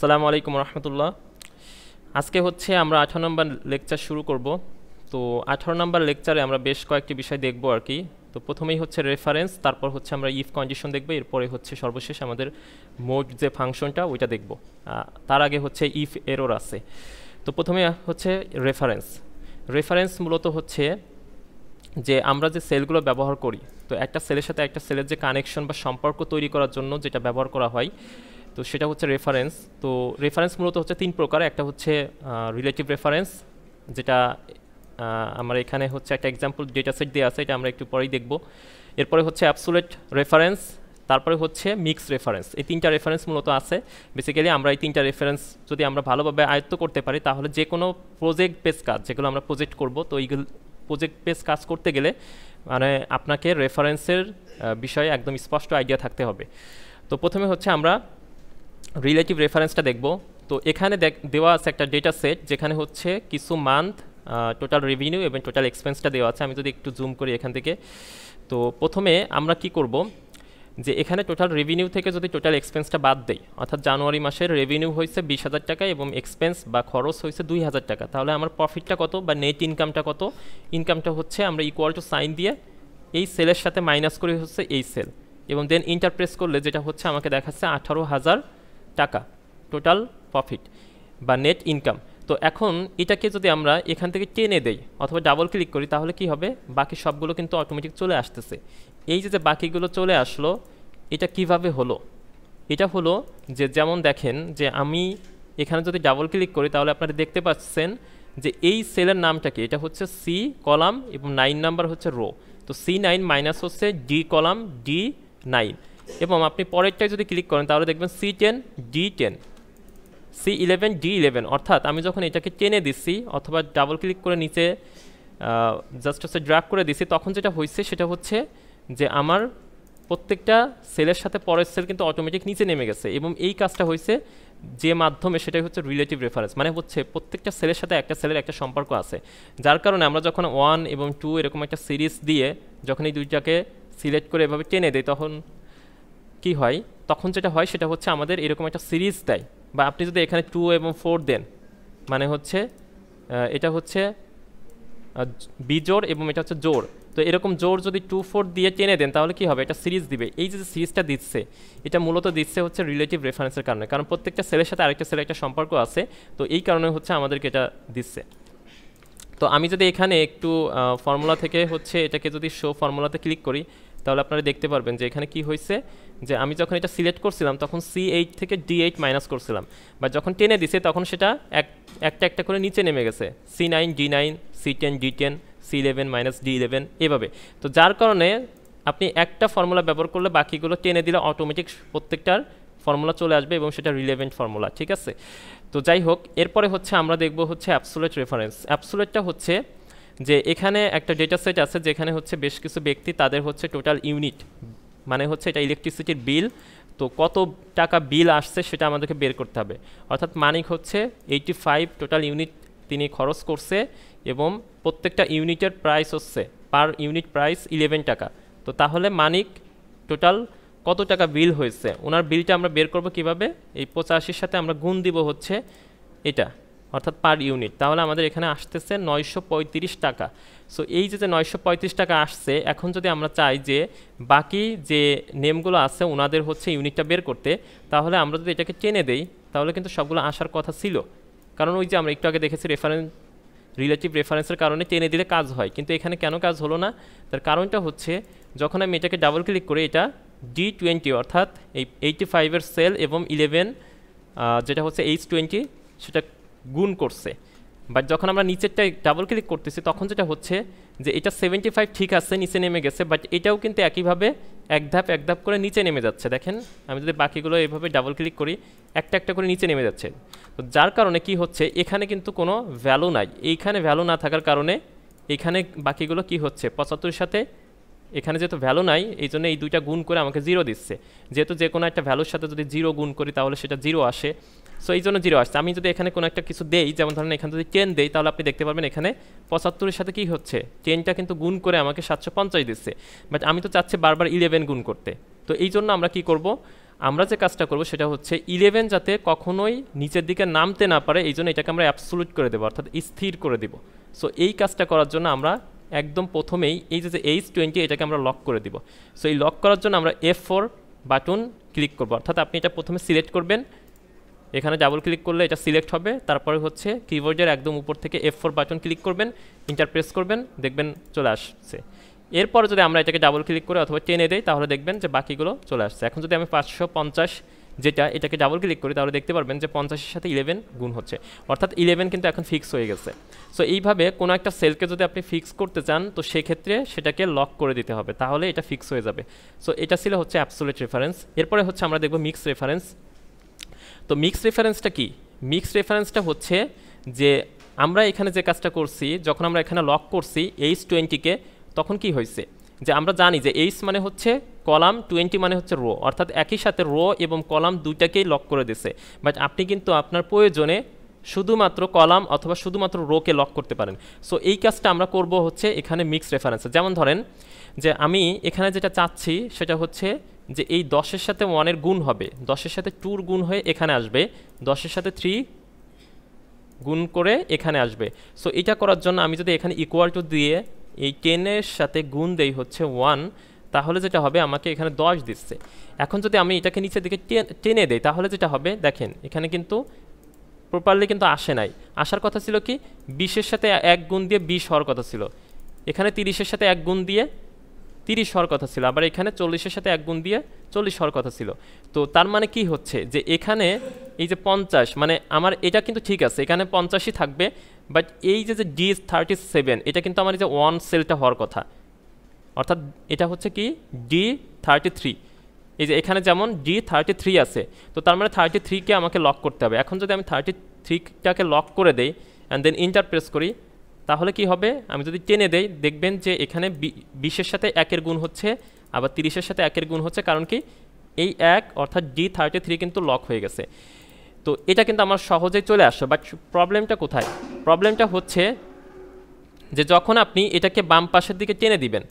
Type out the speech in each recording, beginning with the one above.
আসসালামু আলাইকুম রহমতুল্লাহ। আজকে হচ্ছে আমরা 18 নম্বর লেকচার শুরু করব। তো 18 নম্বর লেকচারে আমরা বেশ কয়েকটি বিষয় দেখব আর কি। তো প্রথমেই হচ্ছে রেফারেন্স, তারপর হচ্ছে আমরা ইফ কন্ডিশন দেখব, এরপরে হচ্ছে সর্বশেষ আমাদের মোড যে ফাংশনটা ওইটা দেখব। তার আগে হচ্ছে ইফ এরর আছে। তো প্রথমে হচ্ছে রেফারেন্স। রেফারেন্স মূলত হচ্ছে যে আমরা যে সেলগুলো ব্যবহার করি, তো একটা সেলের সাথে একটা সেলের যে কানেকশন বা সম্পর্ক তৈরি করার জন্য যেটা ব্যবহার করা হয়, তো সেটা হচ্ছে রেফারেন্স। তো রেফারেন্স মূলত হচ্ছে তিন প্রকার। একটা হচ্ছে রিলেটিভ রেফারেন্স, যেটা আমার এখানে হচ্ছে একটা এক্সাম্পল ডেটা সেট দেওয়া আছে, এটা আমরা একটু পরেই দেখব। এরপরে হচ্ছে অ্যাবসোলিউট রেফারেন্স, তারপরে হচ্ছে মিক্স রেফারেন্স। এই তিনটা রেফারেন্স মূলত আছে। বেসিক্যালি আমরা এই তিনটা রেফারেন্স যদি আমরা ভালোভাবে আয়ত্ত করতে পারি, তাহলে যে কোনো প্রজেক্ট বেস কাজ যেগুলো আমরা প্রজেক্ট করব, তো এইগুলো প্রজেক্ট বেস কাজ করতে গেলে মানে আপনাকে রেফারেন্সের বিষয়ে একদম স্পষ্ট আইডিয়া থাকতে হবে। তো প্রথমে হচ্ছে আমরা রিলেটিভ রেফারেন্সটা দেখব। তো এখানে দেওয়া আছে একটা ডেটা সেট, যেখানে হচ্ছে কিছু মান্থ, টোটাল রেভিনিউ এবং টোটাল এক্সপেন্সটা দেওয়া আছে। আমি যদি একটু জুম করি এখান থেকে, তো প্রথমে আমরা কি করব, যে এখানে টোটাল রেভিনিউ থেকে যদি টোটাল এক্সপেন্সটা বাদ দেই, অর্থাৎ জানুয়ারি মাসের রেভিনিউ হয়েছে 20,000 টাকা এবং এক্সপেন্স বা খরচ হয়েছে 2,000 টাকা, তাহলে আমার প্রফিটটা কত বা নেট ইনকামটা কত? ইনকামটা হচ্ছে আমরা ইকুয়াল টু সাইন দিয়ে এই সেলের সাথে মাইনাস করে হচ্ছে এই সেল, এবং দেন ইন্টারপ্রেস করলে যেটা হচ্ছে আমাকে দেখাচ্ছে 18,000 টাকা টোটাল প্রফিট বা নেট ইনকাম। তো এখন এটাকে যদি আমরা এখান থেকে টেনে দেই অথবা ডাবল ক্লিক করি, তাহলে কি হবে? বাকি সবগুলো কিন্তু অটোমেটিক চলে আসতেছে। এই যে বাকিগুলো চলে আসলো, এটা কিভাবে হলো? এটা হলো যে, যেমন দেখেন যে আমি এখানে যদি ডাবল ক্লিক করি, তাহলে আপনারা দেখতে পাচ্ছেন যে এই সেলের নামটা কি, এটা হচ্ছে সি কলাম এবং 9 নাম্বার হচ্ছে রো। তো C9 মাইনাস হচ্ছে ডি কলাম D9, এবং আপনি পরেরটায় যদি ক্লিক করেন তাহলে দেখবেন C10 D10 C11 D11। অর্থাৎ আমি যখন এটাকে টেনে দিচ্ছি অথবা ডাবল ক্লিক করে নিচে জাস্ট হচ্ছে ড্র্যাগ করে দিচ্ছি, তখন যেটা হয়েছে সেটা হচ্ছে যে আমার প্রত্যেকটা সেলের সাথে পরের সেল কিন্তু অটোমেটিক নিচে নেমে গেছে, এবং এই কাজটা হয়েছে যে মাধ্যমে, সেটাই হচ্ছে রিলেটিভ রেফারেন্স। মানে হচ্ছে প্রত্যেকটা সেলের সাথে একটা সেলের একটা সম্পর্ক আছে, যার কারণে আমরা যখন 1 এবং 2 এরকম একটা সিরিজ দিয়ে যখন এই দুইটাকে সিলেক্ট করে এভাবে টেনে দেয়, তখন কি হয়? তখন যেটা হয় সেটা হচ্ছে আমাদের এরকম একটা সিরিজ দেয়। বা আপনি যদি এখানে 2 এবং 4 দেন, মানে হচ্ছে এটা হচ্ছে বিজোড় এবং এটা হচ্ছে জোড়। তো এরকম জোড় যদি 2 4 দিয়ে টেনে দেন, তাহলে কি হবে? এটা সিরিজ দিবে। এই যে সিরিজটা দিচ্ছে, এটা মূলত দিচ্ছে হচ্ছে রিলেটিভ রেফারেন্সের কারণে, কারণ প্রত্যেকটা সেলের সাথে আরেকটা সেলের একটা সম্পর্ক আছে। তো এই কারণে হচ্ছে আমাদেরকে এটা দিচ্ছে। তো আমি যদি এখানে একটু ফর্মুলা থেকে হচ্ছে এটাকে যদি শো ফর্মুলাতে ক্লিক করি, তাহলে আপনারা দেখতে পারবেন যে এখানে কি হয়েছে, যে আমি যখন এটা সিলেক্ট করছিলাম তখন C8 থেকে D8 মাইনাস করছিলাম, বা যখন টেনে দিছে তখন সেটা একটা একটা করে নিচে নেমে গেছে, C9 D9 C10 D10 C11 minus D11 এভাবে। তো যার কারণে আপনি একটা ফর্মুলা ব্যবহার করলে বাকিগুলো টেনে দিলে অটোমেটিক প্রত্যেকটার ফর্মুলা চলে আসবে এবং সেটা রিলেভেন্ট ফর্মুলা, ঠিক আছে? তো যাই হোক, এরপরে হচ্ছে আমরা দেখব হচ্ছে অ্যাবসোলিউট রেফারেন্স। অ্যাবসোলিউটটা হচ্ছে যে এখানে একটা ডেটা সেট আছে, যেখানে হচ্ছে বেশ কিছু ব্যক্তি তাদের হচ্ছে টোটাল ইউনিট, মানে হচ্ছে এটা ইলেকট্রিসিটির বিল, তো কত টাকা বিল আসছে সেটা আমাদেরকে বের করতে হবে। অর্থাৎ মানিক হচ্ছে 85 টোটাল ইউনিট তিনি খরচ করছে, এবং প্রত্যেকটা ইউনিটের প্রাইস হচ্ছে পার ইউনিট প্রাইস 11 টাকা। তো তাহলে মানিক টোটাল কত টাকা বিল হয়েছে, ওনার বিলটা আমরা বের করব কিভাবে? এই 85-র সাথে আমরা গুণ দিব হচ্ছে এটা, অর্থাৎ পার ইউনিট। তাহলে আমাদের এখানে আসতেছে 935 টাকা। সো এই যে 935 টাকা আসছে, এখন যদি আমরা চাই যে বাকি যে নেমগুলো আছে ওনাদের হচ্ছে ইউনিটটা বের করতে, তাহলে আমরা যদি এটাকে টেনে দেই, তাহলে কিন্তু সবগুলো আসার কথা ছিল। কারণ ওই যে আমরা একটু আগে দেখেছি রিলেটিভ রেফারেন্সের কারণে টেনে দিলে কাজ হয়, কিন্তু এখানে কেন কাজ হলো না? তার কারণটা হচ্ছে যখন আমি এটাকে ডাবল ক্লিক করি, এটা D20 অর্থাৎ এই 85-এর সেল এবং 11 যেটা হচ্ছে H20 সেটা গুণ করছে। বাট যখন আমরা নিচেরটায় ডাবল ক্লিক করতেছি, তখন যেটা হচ্ছে যে এটা 75 ঠিক আছে, নিচে নেমে গেছে, বাট এটাও কিন্তু একইভাবে এক ধাপ করে নিচে নেমে যাচ্ছে। দেখেন আমি যদি বাকিগুলো এইভাবে ডাবল ক্লিক করি, একটা একটা করে নিচে নেমে যাচ্ছে। তো যার কারণে কি হচ্ছে, এখানে কিন্তু কোনো ভ্যালু নাই। এইখানে ভ্যালু না থাকার কারণে এখানে বাকিগুলো কি হচ্ছে, 75-এর সাথে এখানে যেহেতু ভ্যালু নাই, এই জন্য এই দুইটা গুণ করে আমাকে 0 দিচ্ছে। যেহেতু যে কোনো একটা ভ্যালুর সাথে যদি 0 গুণ করি, তাহলে সেটা 0 আসে। সো এই জন্য 0 আসছে। আমি যদি এখানে কোনো একটা কিছু দেই, যেমন ধরেন এখানে যদি 10 দেই, তাহলে আপনি দেখতে পারবেন এখানে 75-এর সাথে কি হচ্ছে, 10টা কিন্তু গুণ করে আমাকে 750 দিচ্ছে। বাট আমি তো চাচ্ছি বারবার 11 গুণ করতে। তো এই জন্য আমরা কি করব, আমরা যে কাজটা করব সেটা হচ্ছে 11 যাতে কখনোই নিচের দিকে নামতে না পারে, এই জন্য এটাকে আমরা অ্যাবসোলিউট করে দেবো, অর্থাৎ স্থির করে দেব। সো এই কাজটা করার জন্য আমরা একদম প্রথমেই এই যে H20 এটাকে আমরা লক করে দিব। সো এই লক করার জন্য আমরা F4 বাটন ক্লিক করব, অর্থাৎ আপনি এটা প্রথমে সিলেক্ট করবেন, এখানে ডাবল ক্লিক করলে এটা সিলেক্ট হবে, তারপরে হচ্ছে কিবোর্ডের একদম উপর থেকে F4 বাটন ক্লিক করবেন, ইন্টার প্রেস করবেন, দেখবেন চলে আসছে। এরপর যদি আমরা এটাকে ডাবল ক্লিক করে অথবা টেনে দেই তাহলে দেখবেন যে বাকিগুলো চলে আসছে। এখন যদি আমি 550 যেটা এটাকে ডাবল ক্লিক করি তাহলে দেখতে পারবেন যে 50-এর সাথে 11 গুণ হচ্ছে, অর্থাৎ 11 কিন্তু এখন ফিক্স হয়ে গেছে। সো এইভাবে কোনো একটা সেলকে যদি আপনি ফিক্স করতে চান তো সেক্ষেত্রে সেটাকে লক করে দিতে হবে, তাহলে এটা ফিক্স হয়ে যাবে। সো এটা ছিল হচ্ছে অ্যাবসোলিউট রেফারেন্স। এরপরে হচ্ছে আমরা দেখব মিক্স রেফারেন্স। তো মিক্স রেফারেন্সটা কি? মিক্স রেফারেন্সটা হচ্ছে যে আমরা এখানে যে কাজটা করছি, যখন আমরা এখানে লক করছি H20-কে, তখন কি হয়েছে যে আমরা জানি যে H মানে হচ্ছে কলাম, 20 মানে হচ্ছে রো, অর্থাৎ একই সাথে রো এবং কলাম দুইটাকেই লক করে দিছে। বাট আপনি কিন্তু আপনার প্রয়োজনে শুধুমাত্র কলাম অথবা শুধুমাত্র রোকে লক করতে পারেন। সো এই কাজটা আমরা করব হচ্ছে এখানে মিক্স রেফারেন্সে। যেমন ধরেন যে আমি এখানে যেটা চাচ্ছি সেটা হচ্ছে যে এই 10-এর সাথে 1-এর গুণ হবে, 10-এর সাথে 2-র গুণ হয়ে এখানে আসবে, 10-এর সাথে 3 গুণ করে এখানে আসবে। সো এটা করার জন্য আমি যদি এখানে ইকুয়াল টু দিয়ে এই 10-এর সাথে গুণ দেই হচ্ছে 1, তাহলে যেটা হবে আমাকে এখানে 10 দিচ্ছে। এখন যদি আমি এটাকে নিচের দিকে টেনে দেই তাহলে যেটা হবে দেখেন এখানে কিন্তু প্রপারলি কিন্তু আসে নাই। আসার কথা ছিল কি 20-এর সাথে 1 গুণ দিয়ে 20 হওয়ার কথা ছিল, এখানে 30-এর সাথে 1 গুণ দিয়ে 30 হওয়ার কথা ছিল, আবার এখানে 40-এর সাথে 1 গুণ দিয়ে 40 হওয়ার কথা ছিল। তো তার মানে কি হচ্ছে যে এখানে এই যে 50 মানে আমার এটা কিন্তু ঠিক আছে, এখানে 50ই থাকবে, বাট এই যে D37 এটা কিন্তু আমার এই যে 1 সেলটা হওয়ার কথা, অর্থাৎ এটা হচ্ছে কি D33। এই যে এখানে যেমন D33 আছে, তো তার মানে 33-কে আমাকে লক করতে হবে। এখন যদি আমি 33টাকে লক করে দেই অ্যান্ড দেন ইন্টার প্রেস করি তাহলে কি হবে, আমি যদি টেনে দেই দেখবেন যে এখানে 20-এর সাথে 1-এর গুণ হচ্ছে, আবার 30-এর সাথে 1-এর গুণ হচ্ছে, কারণ কি এই 1 অর্থাৎ D33 কিন্তু লক হয়ে গেছে। তো এটা কিন্তু আমার সহজেই চলে আসছে। বাট প্রবলেমটা কোথায়? প্রবলেমটা হচ্ছে যে যখন আপনি এটাকে বাম পাশের দিকে টেনে দিবেন,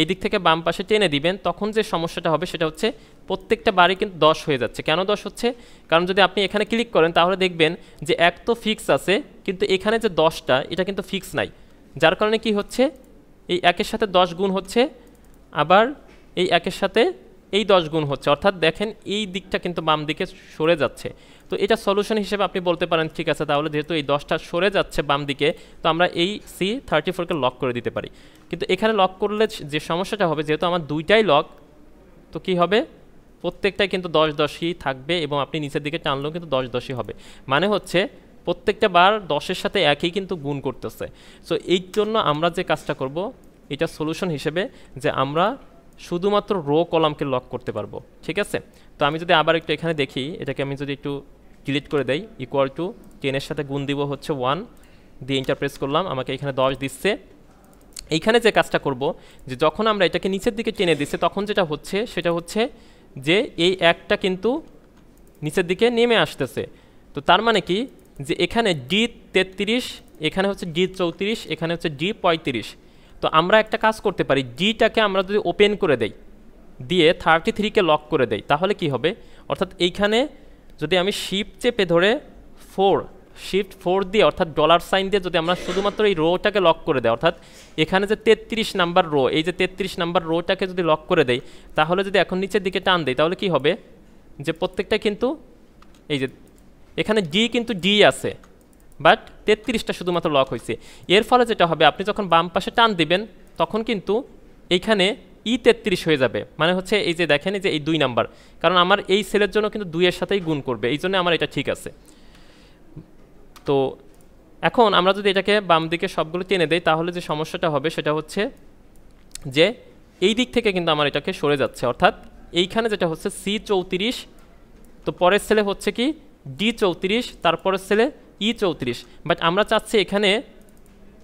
এই দিক থেকে বাম পাশে টেনে দিবেন, তখন যে সমস্যাটা হবে সেটা হচ্ছে প্রত্যেকটা বারই কিন্তু 10 হয়ে যাচ্ছে। কেন 10 হচ্ছে? কারণ যদি আপনি এখানে ক্লিক করেন তাহলে দেখবেন যে 1 তো ফিক্স আছে, কিন্তু এখানে যে 10টা এটা কিন্তু ফিক্স নাই, যার কারণে কি হচ্ছে এই 1-এর সাথে 10 গুণ হচ্ছে, আবার এই 1-এর সাথে এই 10 গুণ হচ্ছে, অর্থাৎ দেখেন এই দিকটা কিন্তু বাম দিকে সরে যাচ্ছে। তো এটা সলিউশন হিসেবে আপনি বলতে পারেন ঠিক আছে তাহলে যেহেতু এই 10টা সরে যাচ্ছে বাম দিকে, তো আমরা এই C34-কে লক করে দিতে পারি। কিন্তু এখানে লক করলে যে সমস্যাটা হবে, যেহেতু আমার দুইটাই লক, তো কি হবে প্রত্যেকটাই কিন্তু 10-10ই থাকবে এবং আপনি নিচের দিকে টানলেও কিন্তু 10-10ই হবে, মানে হচ্ছে প্রত্যেকটা বার 10-এর সাথে একই কিন্তু গুণ করতেছে। সো এই জন্য আমরা যে কাজটা করব এটা সলিউশন হিসেবে যে আমরা শুধুমাত্র রো কলামকে লক করতে পারবো, ঠিক আছে। তো আমি যদি আবার একটু এখানে দেখি, এটাকে আমি যদি একটু ডিলিট করে দেই, ইকুয়াল টু 10-এর সাথে গুণ দিব হচ্ছে 1 দিয়ে ইন্টার প্রেস করলাম, আমাকে এখানে 10 দিচ্ছে। এইখানে যে কাজটা করব যে যখন আমরা এটাকে নিচের দিকে টেনে দিচ্ছি তখন যেটা হচ্ছে সেটা হচ্ছে যে এই 1টা কিন্তু নিচের দিকে নেমে আসতেছে। তো তার মানে কি যে এখানে D33, এখানে হচ্ছে D34, এখানে হচ্ছে D35। তো আমরা একটা কাজ করতে পারি, ডিটাকে আমরা যদি ওপেন করে দেই দিয়ে 33-কে লক করে দেই তাহলে কি হবে, অর্থাৎ এইখানে যদি আমি শিফট চেপে ধরে শিফট 4 দিয়ে অর্থাৎ ডলার সাইন দিয়ে যদি আমরা শুধুমাত্র এই রোটাকে লক করে দেই, অর্থাৎ এখানে যে 33 নাম্বার রো, এই যে 33 নাম্বার রোটাকে যদি লক করে দেই তাহলে যদি এখন নিচের দিকে টান দেই তাহলে কি হবে যে প্রত্যেকটা কিন্তু এই যে এখানে ডি কিন্তু ডি আছে, বাট 33টা শুধুমাত্র লক হয়েছে। এর ফলে যেটা হবে আপনি যখন বাম পাশে টান দিবেন তখন কিন্তু এইখানে E33 হয়ে যাবে, মানে হচ্ছে এই যে দেখেন এই যে এই 2 নাম্বার, কারণ আমার এই সেলের জন্য কিন্তু 2-এর সাথেই গুণ করবে, এই জন্য আমার এটা ঠিক আছে। তো এখন আমরা যদি এটাকে বাম দিকে সবগুলো টেনে দেই তাহলে যে সমস্যাটা হবে সেটা হচ্ছে যে এই দিক থেকে কিন্তু আমার এটাকে সরে যাচ্ছে, অর্থাৎ এইখানে যেটা হচ্ছে C34, তো পরের সেলে হচ্ছে কি D34, তারপরের সেলে E34, বাট আমরা চাচ্ছি এখানে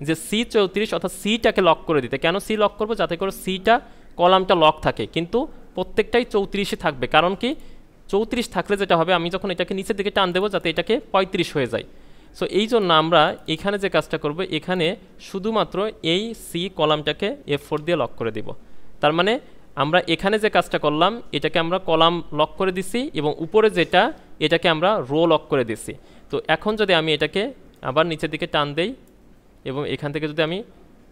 যে C34 অর্থাৎ সিটাকে লক করে দিতে। কেন সি লক করবো? যাতে করে সিটা কলামটা লক থাকে, কিন্তু প্রত্যেকটাই 34-ই থাকবে, কারণ কি 34 থাকলে যেটা হবে আমি যখন এটাকে নিচের দিকে টান দেবো যাতে এটাকে 35 হয়ে যায়। সো এই জন্য আমরা এখানে যে কাজটা করব এখানে শুধুমাত্র এই সি কলামটাকে F4 দিয়ে লক করে দিব। তার মানে আমরা এখানে যে কাজটা করলাম এটাকে আমরা কলাম লক করে দিছি এবং উপরে যেটা এটাকে আমরা রো লক করে দিছি। তো এখন যদি আমি এটাকে আবার নিচের দিকে টান দেই এবং এখান থেকে যদি আমি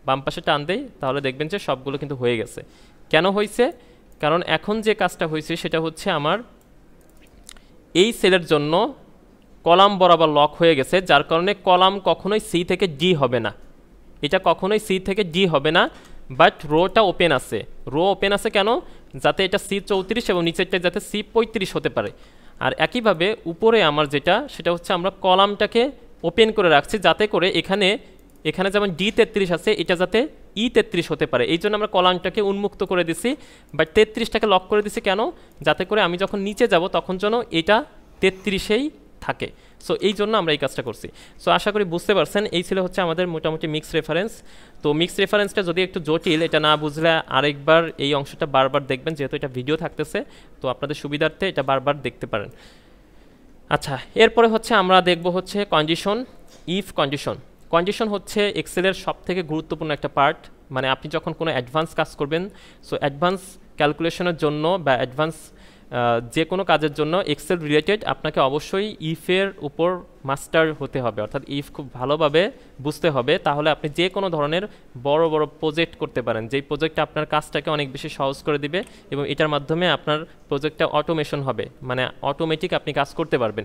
বাম পাশে টান দেই তাহলে দেখবেন যে সবগুলো কিন্তু হয়ে গেছে। কেন হয়েছে? কারণ এখন যে কাজটা হয়েছে সেটা হচ্ছে আমার এই সেলের জন্য কলাম বরাবর লক হয়ে গেছে, যার কারণে কলাম কখনোই সি থেকে ডি হবে না, এটা কখনোই সি থেকে ডি হবে না, বাট রোটা ওপেন আছে। রো ওপেন আছে কেন? যাতে এটা C34 এবং নিচেরটা যাতে C35 হতে পারে। আর একইভাবে উপরে আমার যেটা সেটা হচ্ছে আমরা কলামটাকে ওপেন করে রাখছি যাতে করে এখানে যেমন D33 আছে এটা যাতে E33 হতে পারে, এই জন্য আমরা কলামটাকে উন্মুক্ত করে দিছি, বাট 33টাকে লক করে দিছি কেন? যাতে করে আমি যখন নিচে যাব তখন যেন এটা 33এই থাকে। সো এই জন্য আমরা এই কাজটা করছি। সো আশা করি বুঝতে পারছেন, এই ছিল হচ্ছে আমাদের মোটামুটি মিক্স রেফারেন্স। তো মিক্স রেফারেন্সটা যদি একটু জটিল, এটা না বুঝলে আরেকবার এই অংশটা বারবার দেখবেন, যেহেতু এটা ভিডিও থাকতেছে তো আপনাদের সুবিধার্থে এটা বারবার দেখতে পারেন। আচ্ছা, এরপরে হচ্ছে আমরা দেখব হচ্ছে কন্ডিশন, ইফ কন্ডিশন। কন্ডিশন হচ্ছে এক্সেলের সবথেকে গুরুত্বপূর্ণ একটা পার্ট। মানে আপনি যখন কোনো অ্যাডভান্স কাজ করবেন, সো অ্যাডভান্স ক্যালকুলেশনের জন্য বা অ্যাডভান্স যে কোনো কাজের জন্য এক্সেল রিলেটেড আপনাকে অবশ্যই ইফের উপর মাস্টার হতে হবে, অর্থাৎ ইফ খুব ভালোভাবে বুঝতে হবে, তাহলে আপনি যে কোনো ধরনের বড় বড় প্রজেক্ট করতে পারেন, যেই প্রজেক্টটা আপনার কাজটাকে অনেক বেশি সহজ করে দিবে এবং এটার মাধ্যমে আপনার প্রজেক্টটা অটোমেশন হবে, মানে অটোমেটিক আপনি কাজ করতে পারবেন।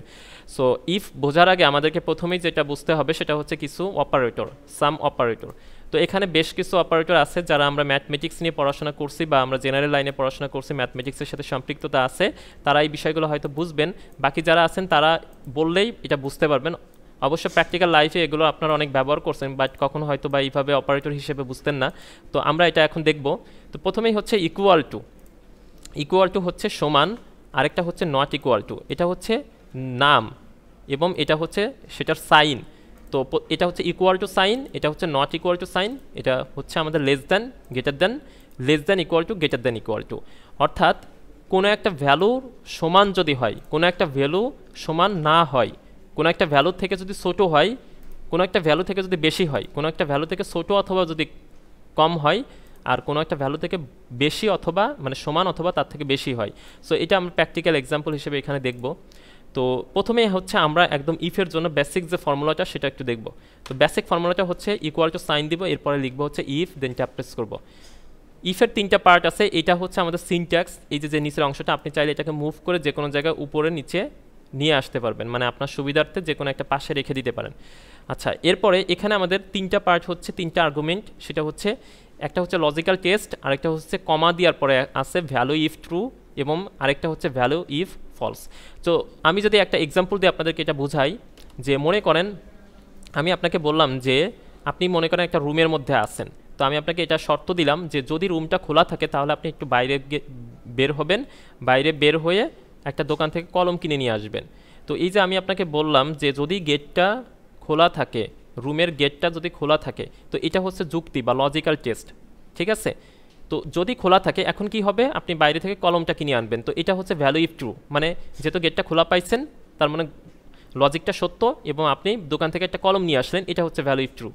সো ইফ বোঝার আগে আমাদেরকে প্রথমেই যেটা বুঝতে হবে সেটা হচ্ছে কিছু অপারেটর, সাম অপারেটর। তো এখানে বেশ কিছু অপারেটর আছে যারা আমরা ম্যাথমেটিক্স নিয়ে পড়াশোনা করছি বা আমরা জেনারেল লাইনে পড়াশোনা করছি, ম্যাথমেটিক্সের সাথে সম্পৃক্ততা আছে, তারা এই বিষয়গুলো হয়তো বুঝবেন। বাকি যারা আছেন তারা বললেই এটা বুঝতে পারবেন। অবশ্য প্র্যাকটিক্যাল লাইফে এগুলো আপনারা অনেক ব্যবহার করছেন, বাট কখনো হয়তো বা এইভাবে অপারেটর হিসেবে বুঝতেন না। তো আমরা এটা এখন দেখব। তো প্রথমেই হচ্ছে ইকুয়াল টু। ইকুয়াল টু হচ্ছে সমান, আরেকটা হচ্ছে নট ইকুয়াল টু, এটা হচ্ছে নাম এবং এটা হচ্ছে সেটার সাইন। তো এটা হচ্ছে ইকুয়াল টু সাইন, এটা হচ্ছে নট ইকুয়াল টু সাইন, এটা হচ্ছে আমাদের less than, greater than, less than equal to, greater than equal to. অর্থাৎ কোনো একটা ভ্যালু সমান যদি হয়, কোনো একটা ভ্যালু সমান না হয়, কোনো একটা ভ্যালু থেকে যদি ছোটো হয়, কোনো একটা ভ্যালু থেকে যদি বেশি হয়, কোনো একটা ভ্যালু থেকে ছোটো অথবা যদি কম হয়, আর কোনো একটা ভ্যালু থেকে বেশি অথবা মানে সমান অথবা তার থেকে বেশি হয়। সো এটা আমরা প্র্যাকটিক্যাল এক্সাম্পল হিসেবে এখানে দেখব। তো প্রথমে হচ্ছে আমরা একদম ইফের জন্য বেসিক যে ফর্মুলাটা সেটা একটু দেখব। তো বেসিক ফর্মুলাটা হচ্ছে ইকুয়াল টু সাইন দিব, এরপরে লিখব হচ্ছে ইফ, দেন ট্যাপ প্রেস করব। ইফের তিনটা পার্ট আছে, এটা হচ্ছে আমাদের সিনট্যাক্স। এই যে নিচের অংশটা আপনি চাইলে এটাকে মুভ করে যে কোনো জায়গায় উপরে নিচে নিয়ে আসতে পারবেন, মানে আপনার সুবিধার্থে যে কোনো একটা পাশে রেখে দিতে পারেন। আচ্ছা, এরপরে এখানে আমাদের তিনটা পার্ট হচ্ছে, তিনটা আর্গুমেন্ট। সেটা হচ্ছে একটা হচ্ছে লজিক্যাল টেস্ট, আরেকটা হচ্ছে কমা দেওয়ার পরে আছে ভ্যালু ইফ ট্রু, এবং আরেকটা হচ্ছে ভ্যালু ইফ ফলস। তো আমি যদি একটা এক্সাম্পল দিয়ে আপনাদেরকে এটা বোঝাই, যে মনে করেন আমি আপনাকে বললাম যে আপনি মনে করেন একটা রুমের মধ্যে আছেন, তো আমি আপনাকে এটা শর্ত দিলাম যে যদি রুমটা খোলা থাকে তাহলে আপনি একটু বাইরে বের হবেন, বাইরে বের হয়ে একটা দোকান থেকে কলম কিনে নিয়ে আসবেন। তো এই যে আমি আপনাকে বললাম যে যদি গেটটা খোলা থাকে, রুমের গেটটা যদি খোলা থাকে, তো এটা হচ্ছে যুক্তি বা লজিক্যাল টেস্ট, ঠিক আছে? তো যদি খোলা থাকে এখন কি হবে, আপনি বাইরে থেকে কলমটা কিনে আনবেন, তো এটা হচ্ছে ভ্যালু ইফ ট্রু, মানে যেহেতু গেটটা খোলা পাইছেন তার মানে লজিকটা সত্য এবং আপনি দোকান থেকে একটা কলম নিয়ে আসলেন, এটা হচ্ছে ভ্যালু ইফ ট্রু।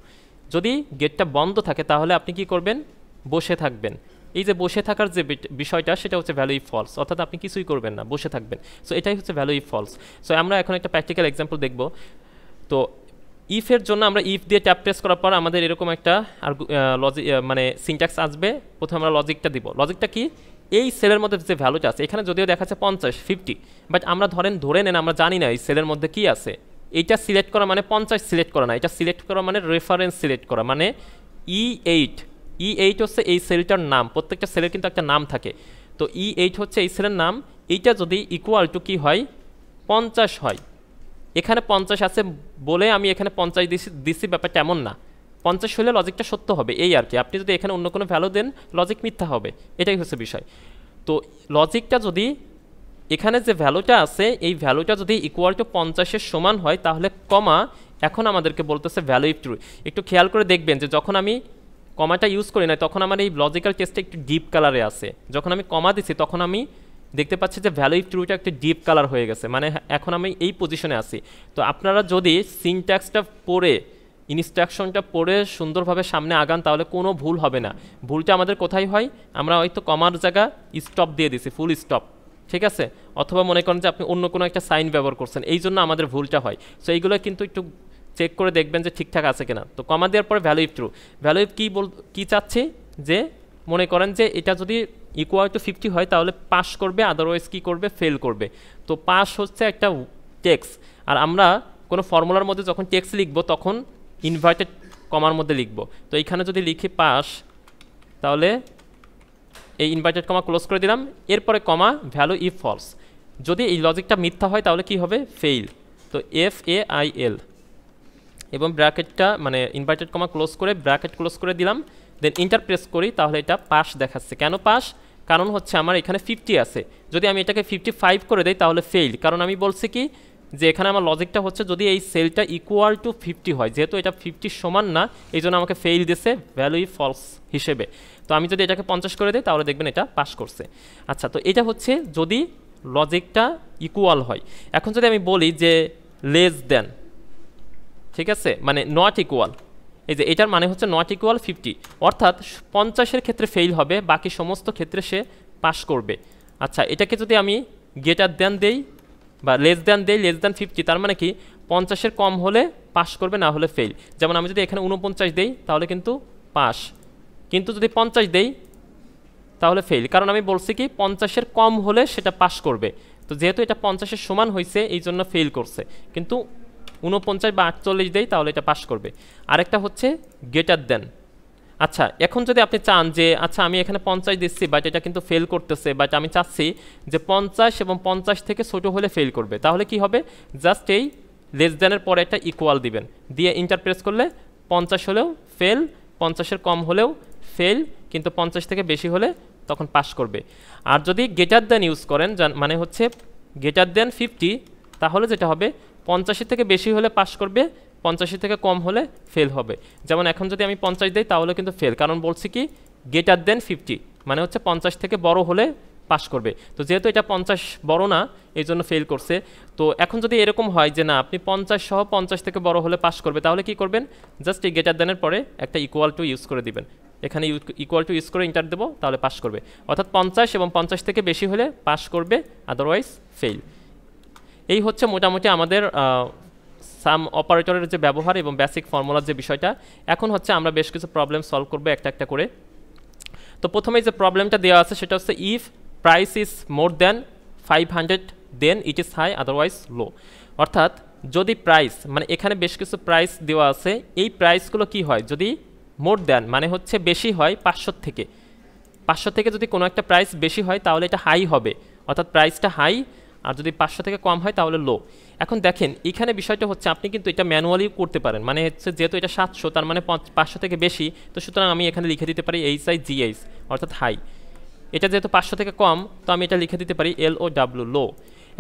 যদি গেটটা বন্ধ থাকে তাহলে আপনি কি করবেন, বসে থাকবেন। এই যে বসে থাকার যে বিষয়টা সেটা হচ্ছে ভ্যালু ইফ ফলস, অর্থাৎ আপনি কিছুই করবেন না, বসে থাকবেন। সো এটাই হচ্ছে ভ্যালু ইফ ফলস। সো আমরা এখন একটা প্র্যাকটিক্যাল এক্সাম্পল দেখব। তো ইফের জন্য আমরা ইফ দিয়ে ট্যাপ প্রেস করার পর আমাদের এরকম একটা মানে সিনট্যাক্স আসবে। প্রথমে আমরা লজিকটা দিব। লজিকটা কি, এই সেলের মধ্যে যে ভ্যালুটা আছে, এখানে যদিও দেখা যাচ্ছে 50, 50, বাট আমরা ধরে নেন আমরা জানি না এই সেলের মধ্যে কি আছে। এইটা সিলেক্ট করা মানে 50 সিলেক্ট করা না, এটা সিলেক্ট করা মানে রেফারেন্স সিলেক্ট করা, মানে E8। E8 হচ্ছে এই সেলটার নাম, প্রত্যেকটা সেলের কিন্তু একটা নাম থাকে। তো E8 হচ্ছে এই সেলের নাম। এইটা যদি ইকুয়াল টু কি হয়, 50 হয়। এখানে 50 আছে বলে আমি এখানে 50 দিছি, ব্যাপারটা এমন না। 50 হলে লজিকটা সত্য হবে, এই আর কি। আপনি যদি এখানে অন্য কোনো ভ্যালু দেন লজিক মিথ্যা হবে, এটাই হচ্ছে বিষয়। তো লজিকটা যদি এখানে যে ভ্যালুটা আছে এই ভ্যালুটা যদি ইকুয়াল টু 50-এর সমান হয় তাহলে কমা, এখন আমাদেরকে বলতেছে ভ্যালু ইফ ট্রু। একটু খেয়াল করে দেখবেন যে যখন আমি কমাটা ইউজ করি না তখন আমার এই লজিক্যাল টেস্টটা একটু ডিপ কালারে আছে, যখন আমি কমা দিছি তখন আমি দেখতে পাচ্ছি যে ভ্যালু ইফ ট্রুটা একটু ডিপ কালার হয়ে গেছে, মানে এখন আমি এই পজিশনে আছি। তো আপনারা যদি সিনট্যাক্সটা পড়ে ইনস্ট্রাকশনটা পড়ে সুন্দরভাবে সামনে আগান, তাহলে কোনো ভুল হবে না। ভুলটা আমাদের কোথায় হয়, আমরা হয়তো কমার জায়গা স্টপ দিয়ে দিছি, ফুল স্টপ, ঠিক আছে, অথবা মনে করেন যে আপনি অন্য কোনো একটা সাইন ব্যবহার করছেন, এই জন্য আমাদের ভুলটা হয়। সো এইগুলো কিন্তু একটু চেক করে দেখবেন যে ঠিকঠাক আছে কিনা। তো কমা দেওয়ার পরে value if true, value if কী চাচ্ছে, যে মনে করেন যে এটা যদি ইকুয়াল টু 50 হয় তাহলে পাস করবে, আদারওয়াইজ কী করবে, ফেল করবে। তো পাস হচ্ছে একটা টেক্স, আর আমরা কোনো ফর্মুলার মধ্যে যখন টেক্স লিখবো তখন ইনভার্টেড কমার মধ্যে লিখবো। তো এইখানে যদি লিখি পাস, তাহলে এই ইনভার্টেড কমা ক্লোজ করে দিলাম, এরপরে কমা ভ্যালু ইফ ফলস। যদি এই লজিকটা মিথ্যা হয় তাহলে কি হবে, ফেইল। তো FAIL এবং ব্র্যাকেটটা মানে ইনভার্টেড কমা ক্লোজ করে ব্র্যাকেট ক্লোজ করে দিলাম, দেন ইন্টার প্রেস করি, তাহলে এটা পাস দেখাচ্ছে। কেন পাস, কারণ হচ্ছে আমার এখানে 50 আছে, যদি আমি এটাকে 55 করে দেই তাহলে ফেইল। কারণ আমি বলছি কি যে এখানে আমার লজিকটা হচ্ছে যদি এই সেলটা ইকুয়াল টু 50 হয়, যেহেতু এটা 50 সমান না, এই জন্য আমাকে ফেইল দিছে ভ্যালু ইফ ফলস হিসেবে। তো আমি যদি এটাকে 50 করে দিই তাহলে দেখবেন এটা পাস করছে। আচ্ছা, তো এটা হচ্ছে যদি লজিকটা ইকুয়াল হয়। এখন যদি আমি বলি যে লেস দেন, ঠিক আছে, মানে নট ইকুয়াল, এই যে এটার মানে হচ্ছে নট ইকুয়াল 50, অর্থাৎ 50-এর ক্ষেত্রে ফেইল হবে, বাকি সমস্ত ক্ষেত্রে সে পাস করবে। আচ্ছা, এটাকে যদি আমি গ্রেটার দেন দেই বা লেস দেন দেই, লেস দেন 50, তার মানে কি 50-এর কম হলে পাস করবে, না হলে ফেইল। যেমন আমি যদি এখানে 49 দেই তাহলে কিন্তু পাস, কিন্তু যদি 50 দেই তাহলে ফেইল, কারণ আমি বলছি কি 50-এর কম হলে সেটা পাস করবে। তো যেহেতু এটা 50-এর সমান হয়েছে এই জন্য ফেইল করছে, কিন্তু 49 বা 48 দেই তাহলে এটা পাস করবে। আরেকটা হচ্ছে গ্রেটার দেন। আচ্ছা, এখন যদি আপনি চান যে আচ্ছা আমি এখানে 50 দিচ্ছি বাট এটা কিন্তু ফেল করতেছে, বাট আমি চাচ্ছি যে 50 এবং 50 থেকে ছোট হলে ফেল করবে, তাহলে কি হবে, জাস্ট এই লেস দেনের পরে একটা ইকুয়াল দিবেন, দিয়ে ইন্টার প্রেস করলে 50 হলেও ফেল, 50-এর কম হলেও ফেল, কিন্তু 50 থেকে বেশি হলে তখন পাস করবে। আর যদি গ্রেটার দেন ইউজ করেন, মানে হচ্ছে গ্রেটার দেন 50, তাহলে যেটা হবে 50 থেকে বেশি হলে পাস করবে, 50 থেকে কম হলে ফেল হবে। যেমন এখন যদি আমি 50 দিই তাহলে কিন্তু ফেল, কারণ বলছি কি গ্রেটার দেন 50, মানে হচ্ছে 50 থেকে বড় হলে পাস করবে। তো যেহেতু এটা 50 বড় না এই জন্য ফেল করছে। তো এখন যদি এরকম হয় যে না আপনি 50 সহ 50 থেকে বড় হলে পাস করবে, তাহলে কি করবেন, জাস্ট এই গ্রেটার দেনের পরে একটা ইকুয়াল টু ইউজ করে দিবেন, এখানে ইকুয়াল টু ইউজ করে ইন্টার দেবো, তাহলে পাস করবে। অর্থাৎ 50 এবং 50 থেকে বেশি হলে পাস করবে, আদারওয়াইজ ফেল। এই হচ্ছে মোটামুটি আমাদের সাম অপারেটরের যে ব্যবহার এবং বেসিক ফর্মুলার যে বিষয়টা। এখন হচ্ছে আমরা বেশ কিছু প্রবলেম সলভ করবো একটা একটা করে। তো প্রথমেই যে প্রবলেমটা দেওয়া আছে সেটা হচ্ছে if price is more than 500 then it is high otherwise low. অর্থাৎ যদি প্রাইস, মানে এখানে বেশ কিছু প্রাইস দেওয়া আছে, এই প্রাইসগুলো কি হয়, যদি মোর দ্যান মানে হচ্ছে বেশি হয় 500 থেকে যদি কোনো একটা প্রাইস বেশি হয় তাহলে এটা হাই হবে, অর্থাৎ প্রাইসটা হাই, আর যদি 500 থেকে কম হয় তাহলে লো। এখন দেখেন এখানে বিষয়টা হচ্ছে আপনি কিন্তু এটা ম্যানুয়ালি করতে পারেন, মানে হচ্ছে যেহেতু এটা 700 তার মানে 500 থেকে বেশি, তো সুতরাং আমি এখানে লিখে দিতে পারি HIGH অর্থাৎ হাই। এটা যেহেতু 500 থেকে কম তো আমি এটা লিখে দিতে পারি LOW লো।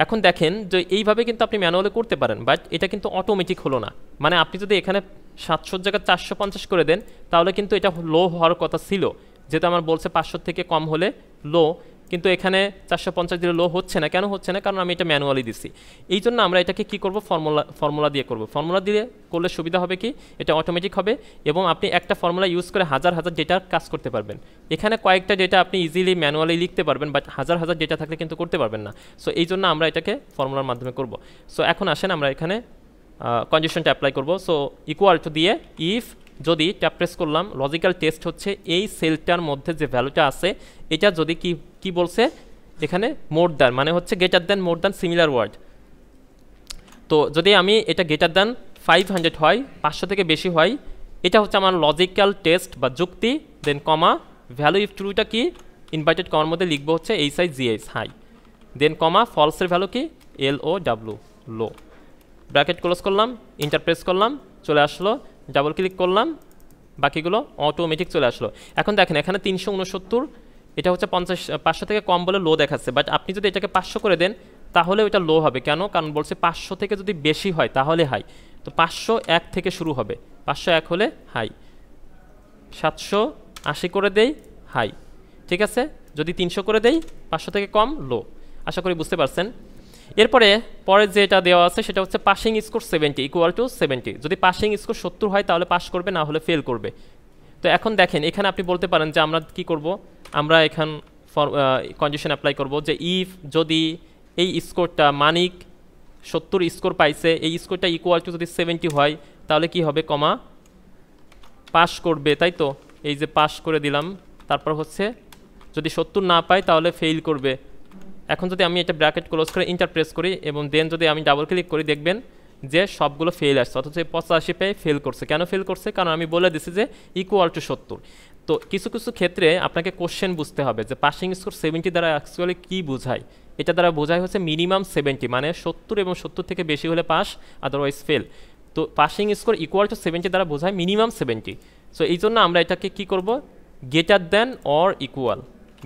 এখন দেখেন যে এইভাবে কিন্তু আপনি ম্যানুয়ালি করতে পারেন, বাট এটা কিন্তু অটোমেটিক হলো না। মানে আপনি যদি এখানে 700 জায়গায় 450 করে দেন তাহলে কিন্তু এটা লো হওয়ার কথা ছিল, যেহেতু আমার বলছে 500 থেকে কম হলে লো, কিন্তু এখানে 450 দিলে লো হচ্ছে না। কেন হচ্ছে না, কারণ আমি এটা ম্যানুয়ালি দিছি। এই জন্য আমরা এটাকে কি করব, ফর্মুলা দিয়ে করব। ফর্মুলা দিয়ে করলে সুবিধা হবে কি, এটা অটোমেটিক হবে এবং আপনি একটা ফর্মুলা ইউজ করে হাজার হাজার ডেটার কাজ করতে পারবেন। এখানে কয়েকটা ডেটা আপনি ইজিলি ম্যানুয়ালি লিখতে পারবেন, বাট হাজার হাজার ডেটা থাকলে কিন্তু করতে পারবেন না। সো এই জন্য আমরা এটাকে ফর্মুলার মাধ্যমে করব। সো এখন আসেন আমরা এখানে কন্ডিশনটা অ্যাপ্লাই করব। সো ইকুয়াল টু দিয়ে ইফ, যদি ট্যাপ প্রেস করলাম, লজিক্যাল টেস্ট হচ্ছে এই সেলটার মধ্যে যে ভ্যালুটা আছে এটা যদি কি বলছে এখানে মোর দ্যান, মানে হচ্ছে greater than, more than similar word. তো যদি আমি এটা গ্রেটার দ্যান 500 হয়, 500 থেকে বেশি হয়, এটা হচ্ছে আমার লজিক্যাল টেস্ট বা যুক্তি, দেন কমা ভ্যালু ইফ ট্রুটা কি ইনভার্টেড কমার মধ্যে লিখবো হচ্ছে HIGH হাই, দেন কমা ফলসের ভ্যালু কি LOW লো। ব্র্যাকেট ক্লোজ করলাম, ইন্টার প্রেস করলাম, চলে আসলো, ডাবল ক্লিক করলাম, বাকিগুলো অটোমেটিক চলে আসলো। এখন দেখেন এখানে 369, এটা হচ্ছে 500 থেকে কম বলে লো দেখাচ্ছে, বাট আপনি যদি এটাকে 500 করে দেন তাহলে ওইটা লো হবে। কেন, কারণ বলছে 500 থেকে যদি বেশি হয় তাহলে হাই। তো 501 থেকে শুরু হবে, 501 হলে হাই, 780 করে দেই হাই, ঠিক আছে। যদি 300 করে দেই 500 থেকে কম লো। আশা করি বুঝতে পারছেন। এরপরে পরে যেটা দেওয়া আছে সেটা হচ্ছে পাসিং স্কোর 70 ইকুয়াল টু 70। যদি পাসিং স্কোর 70 হয় তাহলে পাস করবে, না হলে ফেল করবে। তো এখন দেখেন এখানে আপনি বলতে পারেন যে আমরা কি করব, আমরা এখান কন্ডিশন অ্যাপ্লাই করব যে ইফ যদি এই স্কোরটা মানিক 70 স্কোর পাইছে, এই স্কোরটা ইকুয়াল টু যদি 70 হয় তাহলে কি হবে, কমা পাস করবে, তাই তো। এই যে পাস করে দিলাম, তারপর হচ্ছে যদি 70 না পাই তাহলে ফেল করবে। এখন যদি আমি এটা ব্র্যাকেট ক্লোজ করে ইন্টার প্রেস করি এবং দেন যদি আমি ডাবল ক্লিক করি, দেখবেন যে সবগুলো ফেল আসছে, অথচ 85 পেয়ে ফেল করছে। কেন ফেল করছে, কারণ আমি বলে দিছি যে ইকুয়াল টু 70। তো কিছু কিছু ক্ষেত্রে আপনাকে কোশ্চেন বুঝতে হবে যে পাসিং স্কোর 70 দ্বারা অ্যাকচুয়ালি কী বোঝায়। এটা দ্বারা বোঝায় হচ্ছে মিনিমাম 70, মানে 70 এবং 70 থেকে বেশি হলে পাস, আদারওয়াইজ ফেল। তো পাসিং স্কোর ইকুয়াল টু 70 দ্বারা বোঝায় মিনিমাম 70। সো এই জন্য আমরা এটাকে কী করব, greater than or equal,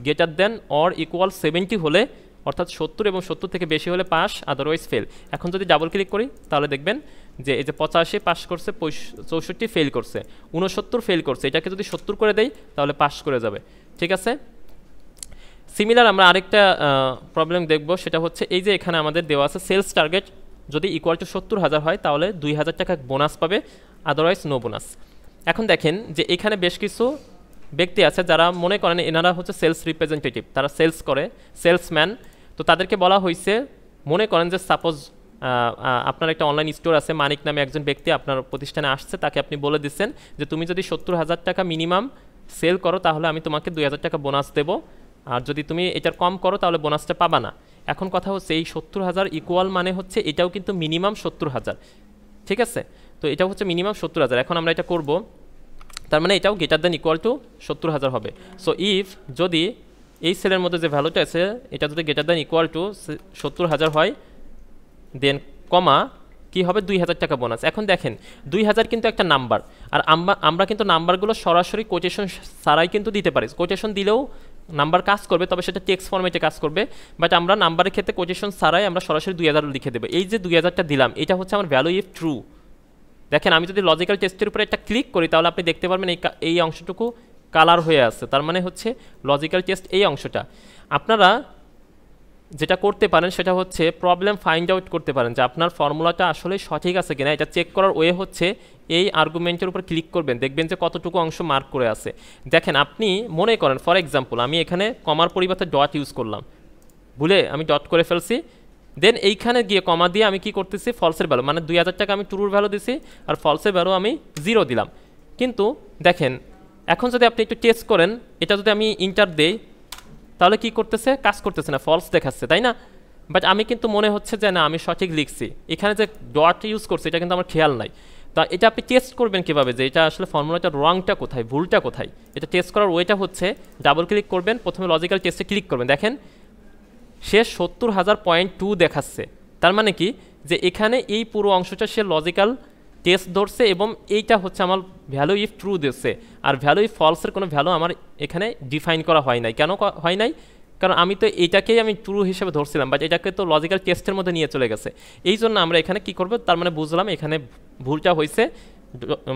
greater than or equal 70 হলে, অর্থাৎ 70 এবং 70 থেকে বেশি হলে পাস, আদারওয়াইজ ফেল। এখন যদি ডাবল ক্লিক করি তাহলে দেখবেন যে এই যে 85 পাস করছে, 64 ফেল করছে, 69 ফেল করছে। এটাকে যদি 70 করে দেই তাহলে পাস করে যাবে, ঠিক আছে। সিমিলার আমরা আরেকটা প্রবলেম দেখব, সেটা হচ্ছে এই যে এখানে আমাদের দেওয়া আছে সেলস টার্গেট যদি ইকুয়াল টু 70,000 হয় তাহলে 2,000 টাকা বোনাস পাবে, আদারওয়াইজ নো বোনাস। এখন দেখেন যে এখানে বেশ কিছু ব্যক্তি আছে যারা মনে করেন এনারা হচ্ছে সেলস রিপ্রেজেন্টেটিভ, তারা সেলস করে, সেলসম্যান। তো তাদেরকে বলা হয়েছে, মনে করেন যে সাপোজ আপনার একটা অনলাইন স্টোর আছে, মানিক নামে একজন ব্যক্তি আপনার প্রতিষ্ঠানে আসছে, তাকে আপনি বলে দিচ্ছেন যে তুমি যদি 70,000 টাকা মিনিমাম সেল করো তাহলে আমি তোমাকে 2,000 টাকা বোনাস দেবো, আর যদি তুমি এটার কম করো তাহলে বোনাসটা পাবা না। এখন কথা হচ্ছে এই 70,000 ইকুয়াল মানে হচ্ছে এটাও কিন্তু মিনিমাম 70,000, ঠিক আছে। তো এটা হচ্ছে মিনিমাম 70,000। এখন আমরা এটা করব, তার মানে এটাও গ্রেটার দ্যান ইকুয়াল টু 70,000 হবে। সো ইফ যদি এই সেলের মধ্যে যে ভ্যালুটা আছে এটা যদি গ্রেটার দ্যান ইকুয়াল টু 70,000 হয়, দেন কমা কি হবে, 2,000 টাকা বোনাস। এখন দেখেন 2,000 কিন্তু একটা নাম্বার, আর আমরা কিন্তু নাম্বারগুলো সরাসরি কোটেশন ছাড়াই কিন্তু দিতে পারি। কোটেশন দিলেও নাম্বার কাজ করবে, তবে সেটা টেক্সট ফরম্যাটে কাজ করবে, বাট আমরা নাম্বারের ক্ষেত্রে কোটেশন ছাড়াই আমরা সরাসরি 2,000 লিখে দেবো। এই যে 2,000টা দিলাম, এটা হচ্ছে আমার ভ্যালু ইফ ট্রু। দেখেন আমি যদি লজিক্যাল টেস্টের উপরে একটা ক্লিক করি তাহলে আপনি দেখতে পারবেন এই অংশটুকু কালার হয়ে আছে, তার মানে হচ্ছে লজিক্যাল টেস্ট এই অংশটা। আপনারা যেটা করতে পারেন সেটা হচ্ছে প্রবলেম ফাইন্ড আউট করতে পারেন যে আপনার ফর্মুলাটা আসলে সঠিক আছে কিনা। এটা চেক করার ওয়ে হচ্ছে এই আর্গুমেন্টের উপর ক্লিক করবেন, দেখবেন যে কতটুকু অংশ মার্ক করে আছে। দেখেন আপনি মনে করেন ফর এক্সাম্পল আমি এখানে কমার পরিবর্তে ডট ইউজ করলাম, ভুলে আমি ডট করে ফেলছি, দেন এইখানে গিয়ে কমা দিয়ে আমি কি করতেছি, ফলসের ভ্যালু মানে 2,000 টাকা আমি ট্রুর ভ্যালু দিছি, আর ফলসের ভ্যালু আমি 0 দিলাম। কিন্তু দেখেন এখন যদি আপনি একটু টেস্ট করেন, এটা যদি আমি ইন্টার দেই তাহলে কি করতেছে, কাজ করতেছে না, ফলস দেখাচ্ছে, তাই না। বাট আমি কিন্তু মনে হচ্ছে যে না আমি সঠিক লিখছি, এখানে যে ডট ইউজ করছে এটা কিন্তু আমার খেয়াল নাই। তা এটা আপনি টেস্ট করবেন কীভাবে যে এটা আসলে ফর্মুলাটার রংটা কোথায়, ভুলটা কোথায়। এটা টেস্ট করার ওয়েটা হচ্ছে ডাবল ক্লিক করবেন, প্রথমে লজিক্যাল টেস্টে ক্লিক করবেন, দেখেন সে 70,000.2 দেখাচ্ছে। তার মানে কি যে এখানে এই পুরো অংশটা সে লজিক্যাল টেস্ট ধরছে এবং এইটা হচ্ছে আমার ভ্যালু ইফ ট্রু দিচ্ছে, আর ভ্যালু ইফ ফলসের কোনো ভ্যালু আমার এখানে ডিফাইন করা হয় নাই। কেন হয় নাই, কারণ আমি তো এটাকেই আমি ট্রু হিসেবে ধরছিলাম, বাট এটাকে তো লজিক্যাল টেস্টের মধ্যে নিয়ে চলে গেছে। এই জন্য আমরা এখানে কি করব, তার মানে বুঝলাম এখানে ভুলটা হয়েছে,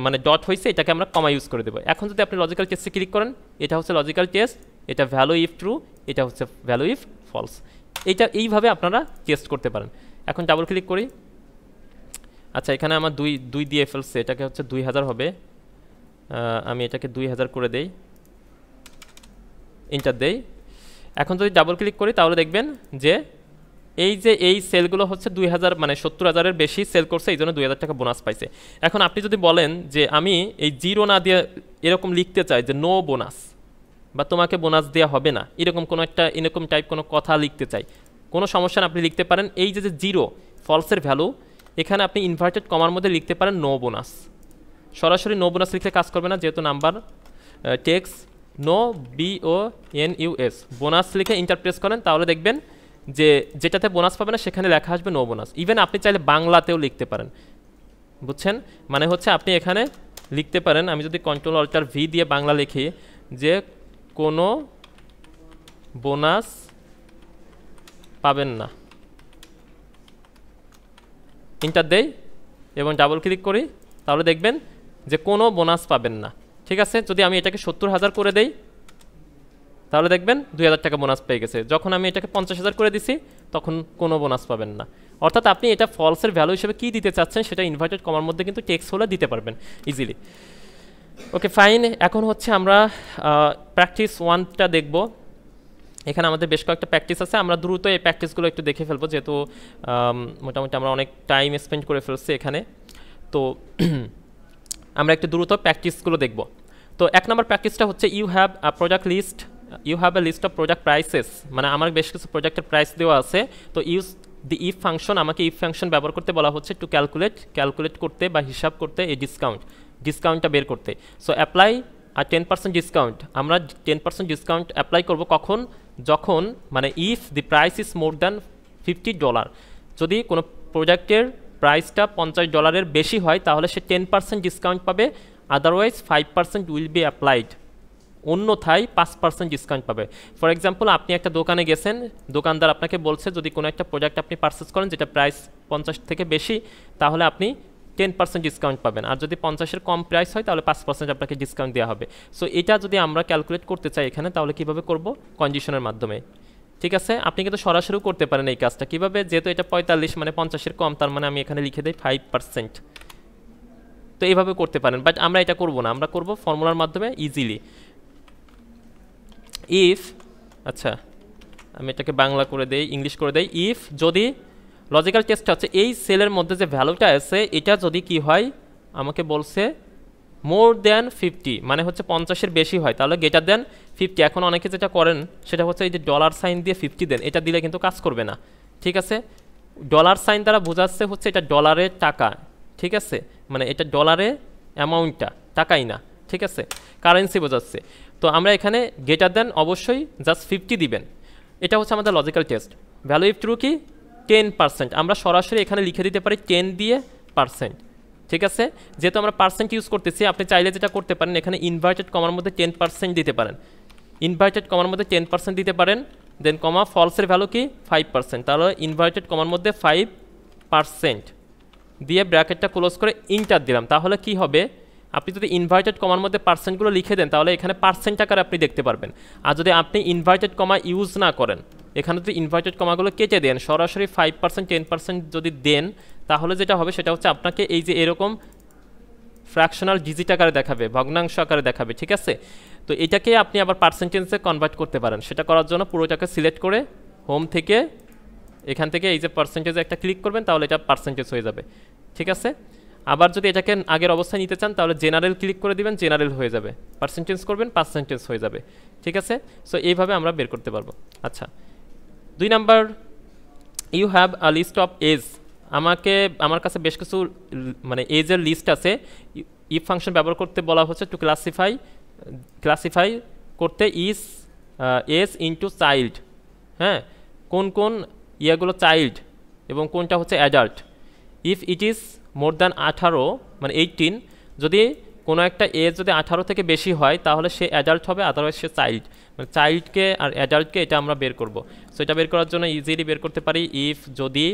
মানে ডট হয়েছে, এটাকে আমরা কমা ইউজ করে দেবো। এখন যদি আপনি লজিক্যাল টেস্টে ক্লিক করেন, এটা হচ্ছে লজিক্যাল টেস্ট, এটা ভ্যালু ইফ ট্রু, এটা হচ্ছে ভ্যালু ইফ ফলস। এইটা এইভাবে আপনারা টেস্ট করতে পারেন। এখন ডাবল ক্লিক করি, আচ্ছা এখানে আমার দুই দিয়ে ফেলছে, এটাকে হচ্ছে 2,000 হবে, আমি এটাকে 2,000 করে দেই, ইন্টার দেই। এখন যদি ডাবল ক্লিক করি তাহলে দেখবেন যে এই সেলগুলো হচ্ছে 2,000 মানে 70,000-এর বেশি সেল করছে, এই জন্য 2,000 টাকা বোনাস পাইছে। এখন আপনি যদি বলেন যে আমি এই 0 না দিয়ে এরকম লিখতে চাই যে নো বোনাস বা তোমাকে বোনাস দেওয়া হবে না, এরকম কোনো একটা এরকম টাইপ কোনো কথা লিখতে চাই, কোনো সমস্যা না, আপনি লিখতে পারেন এই যে 0 ফলসের ভ্যালু, এখানে আপনি ইনভার্টেড কমার মধ্যে লিখতে পারেন নো বোনাস। সরাসরি নো বোনাস লিখলে কাজ করবে না, যেহেতু number text no BONUS bonus লিখে ইন্টার প্রেস করেন তাহলে দেখবেন যে যেটাতে বোনাস পাবে না সেখানে লেখা আসবে নো বোনাস। ইভেন আপনি চাইলে বাংলাতেও লিখতে পারেন, বুঝছেন, মানে হচ্ছে আপনি এখানে লিখতে পারেন, আমি যদি Ctrl-Alt-V দিয়ে বাংলা লিখি যে কোনো বোনাস পাবেন না, ইন্টার দেই এবং ডাবল ক্লিক করি তাহলে দেখবেন যে কোনো বোনাস পাবেন না, ঠিক আছে। যদি আমি এটাকে 70,000 করে দেই তাহলে দেখবেন 2,000 টাকা বোনাস পেয়ে গেছে। যখন আমি এটাকে 50,000 করে দিছি তখন কোনো বোনাস পাবেন না। অর্থাৎ আপনি এটা ফলসের ভ্যালু হিসেবে কী দিতে চাচ্ছেন সেটা ইনভার্টেড কমার মধ্যে কিন্তু টেক্সট হলে দিতে পারবেন ইজিলি। ওকে ফাইন, এখন হচ্ছে আমরা প্র্যাকটিস 1টা দেখব। এখানে আমাদের বেশ কয়েকটা প্র্যাকটিস আছে, আমরা দ্রুত এই প্র্যাকটিসগুলো একটু দেখে ফেলবো, যেহেতু মোটামুটি আমরা অনেক টাইম স্পেন্ড করে ফেলছি এখানে। তো আমরা একটু দ্রুত প্র্যাকটিসগুলো দেখব। তো 1 নম্বর প্র্যাকটিসটা হচ্ছে you have a product list, you have a list of product prices, মানে আমার বেশ কিছু প্রোডাক্টের প্রাইস দেওয়া আছে। তো ইউজ দি ইফ ফাংশন, আমাকে ইফ ফাংশন ব্যবহার করতে বলা হচ্ছে টু ক্যালকুলেট করতে বা হিসাব করতে এই ডিসকাউন্টটা বের করতে। সো অ্যাপ্লাই আর 10% ডিসকাউন্ট, আমরা 10% ডিসকাউন্ট অ্যাপ্লাই করব কখন, যখন মানে if the price is more than $50, যদি কোনো প্রোডাক্টের প্রাইসটা $50 বেশি হয় তাহলে সে 10% ডিসকাউন্ট পাবে, আদারওয়াইজ 5% উইল বি অ্যাপ্লাইড, অন্যথায় 5% ডিসকাউন্ট পাবে। ফর এক্সাম্পল, আপনি একটা দোকানে গেছেন, দোকানদার আপনাকে বলছে যদি কোনো একটা প্রোডাক্ট আপনি পারচেস করেন যেটা প্রাইস 50 থেকে বেশি তাহলে আপনি 10% ডিসকাউন্ট পাবেন, আর যদি 50-এর কম প্রাইস হয় তাহলে 5% আপনাকে ডিসকাউন্ট দেওয়া হবে। সো এটা যদি আমরা ক্যালকুলেট করতে চাই এখানে তাহলে কীভাবে করব, কন্ডিশনের মাধ্যমে। ঠিক আছে, আপনি কিন্তু সরাসরিও করতে পারেন এই কাজটা। কীভাবে, যেহেতু এটা 45 মানে 50-এর কম, তার মানে আমি এখানে লিখে দিই 5%। তো এইভাবে করতে পারেন, বাট আমরা এটা করব না, আমরা করব ফর্মুলার মাধ্যমে ইজিলি। ইফ, আচ্ছা আমি এটাকে বাংলা করে দেই, ইংলিশ করে দেই। ইফ, যদি লজিক্যাল টেস্টটা হচ্ছে এই সেলের মধ্যে যে ভ্যালুটা আছে এটা যদি কি হয়, আমাকে বলছে মোর দ্যান 50, মানে হচ্ছে 50-এর বেশি হয় তাহলে গ্রেটার দ্যান 50। এখন অনেকে যেটা করেন সেটা হচ্ছে এই যে ডলার সাইন দিয়ে 50 দেন, এটা দিলে কিন্তু কাজ করবে না। ঠিক আছে, ডলার সাইন দ্বারা বোঝাচ্ছে হচ্ছে এটা ডলারের টাকা। ঠিক আছে, মানে এটা ডলারে অ্যামাউন্টটা, টাকাই না। ঠিক আছে, কারেন্সি বোঝাচ্ছে। তো আমরা এখানে গ্রেটার দ্যান অবশ্যই জাস্ট 50 দিবেন, এটা হচ্ছে আমাদের logical test. Value if true কি 10%, আমরা সরাসরি এখানে লিখে দিতে পারি 10 দিয়ে %। ঠিক আছে, যেহেতু আমরা পার্সেন্ট ইউজ করতেছি, আপনি চাইলে যেটা করতে পারেন এখানে ইনভার্টেড কমার মধ্যে 10% দিতে পারেন, ইনভার্টেড কমার মধ্যে 10% দিতে পারেন, দেন কমা ফলসের ভ্যালু কি 5%, তাহলে ইনভার্টেড কমার মধ্যে 5% দিয়ে ব্র্যাকেটটা ক্লোজ করে ইন্টার দিলাম। তাহলে কি হবে, আপনি যদি ইনভার্টেড কমার মধ্যে পার্সেন্টগুলো লিখে দেন তাহলে এখানে পার্সেন্ট আকারে আপনি দেখতে পারবেন। আর যদি আপনি ইনভার্টেড কমা ইউজ না করেন, এখানে যদি ইনভার্টেড কমাগুলো কেটে দেন, সরাসরি 5% 10% যদি দেন তাহলে যেটা হবে সেটা হচ্ছে আপনাকে এই যে এরকম ফ্র্যাকশনাল ডিজিট আকারে দেখাবে, ভগ্নাংশ আকারে দেখাবে। ঠিক আছে, তো এটাকে আপনি আবার পার্সেন্টেজে কনভার্ট করতে পারেন। সেটা করার জন্য পুরোটাকে সিলেক্ট করে হোম থেকে এখান থেকে এই যে পার্সেন্টেজে একটা ক্লিক করবেন তাহলে এটা পার্সেন্টেজ হয়ে যাবে। ঠিক আছে, আবার যদি এটাকে আগের অবস্থায় নিতে চান তাহলে জেনারেল ক্লিক করে দিবেন, জেনারেল হয়ে যাবে, পার্সেন্টেজ করবেন, পার্সেন্টেজ হয়ে যাবে। ঠিক আছে, সো এইভাবে আমরা বের করতে পারবো। আচ্ছা, 2 number, you have a list of age, আমার কাছে বেশ কিছু মানে এজের লিস্ট আছে। ইফ ফাংশন ব্যবহার করতে বলা হচ্ছে টু ক্লাসিফাই করতে ইজ এজ ইনটু চাইল্ড। হ্যাঁ, কোন কোন ইয়েগুলো চাইল্ড এবং কোনটা হচ্ছে adult. If it is more than 18 মানে 18, যদি কোনো একটা এজ যদি 18 থেকে বেশি হয় তাহলে সে অ্যাডাল্ট হবে, আদারওয়াইজ সে চাইল্ড। মানে চাইল্ডকে আর অ্যাডাল্টকে এটা আমরা বের করব। সো এটা বের করার জন্য ইজিলি বের করতে পারি, ইফ যদি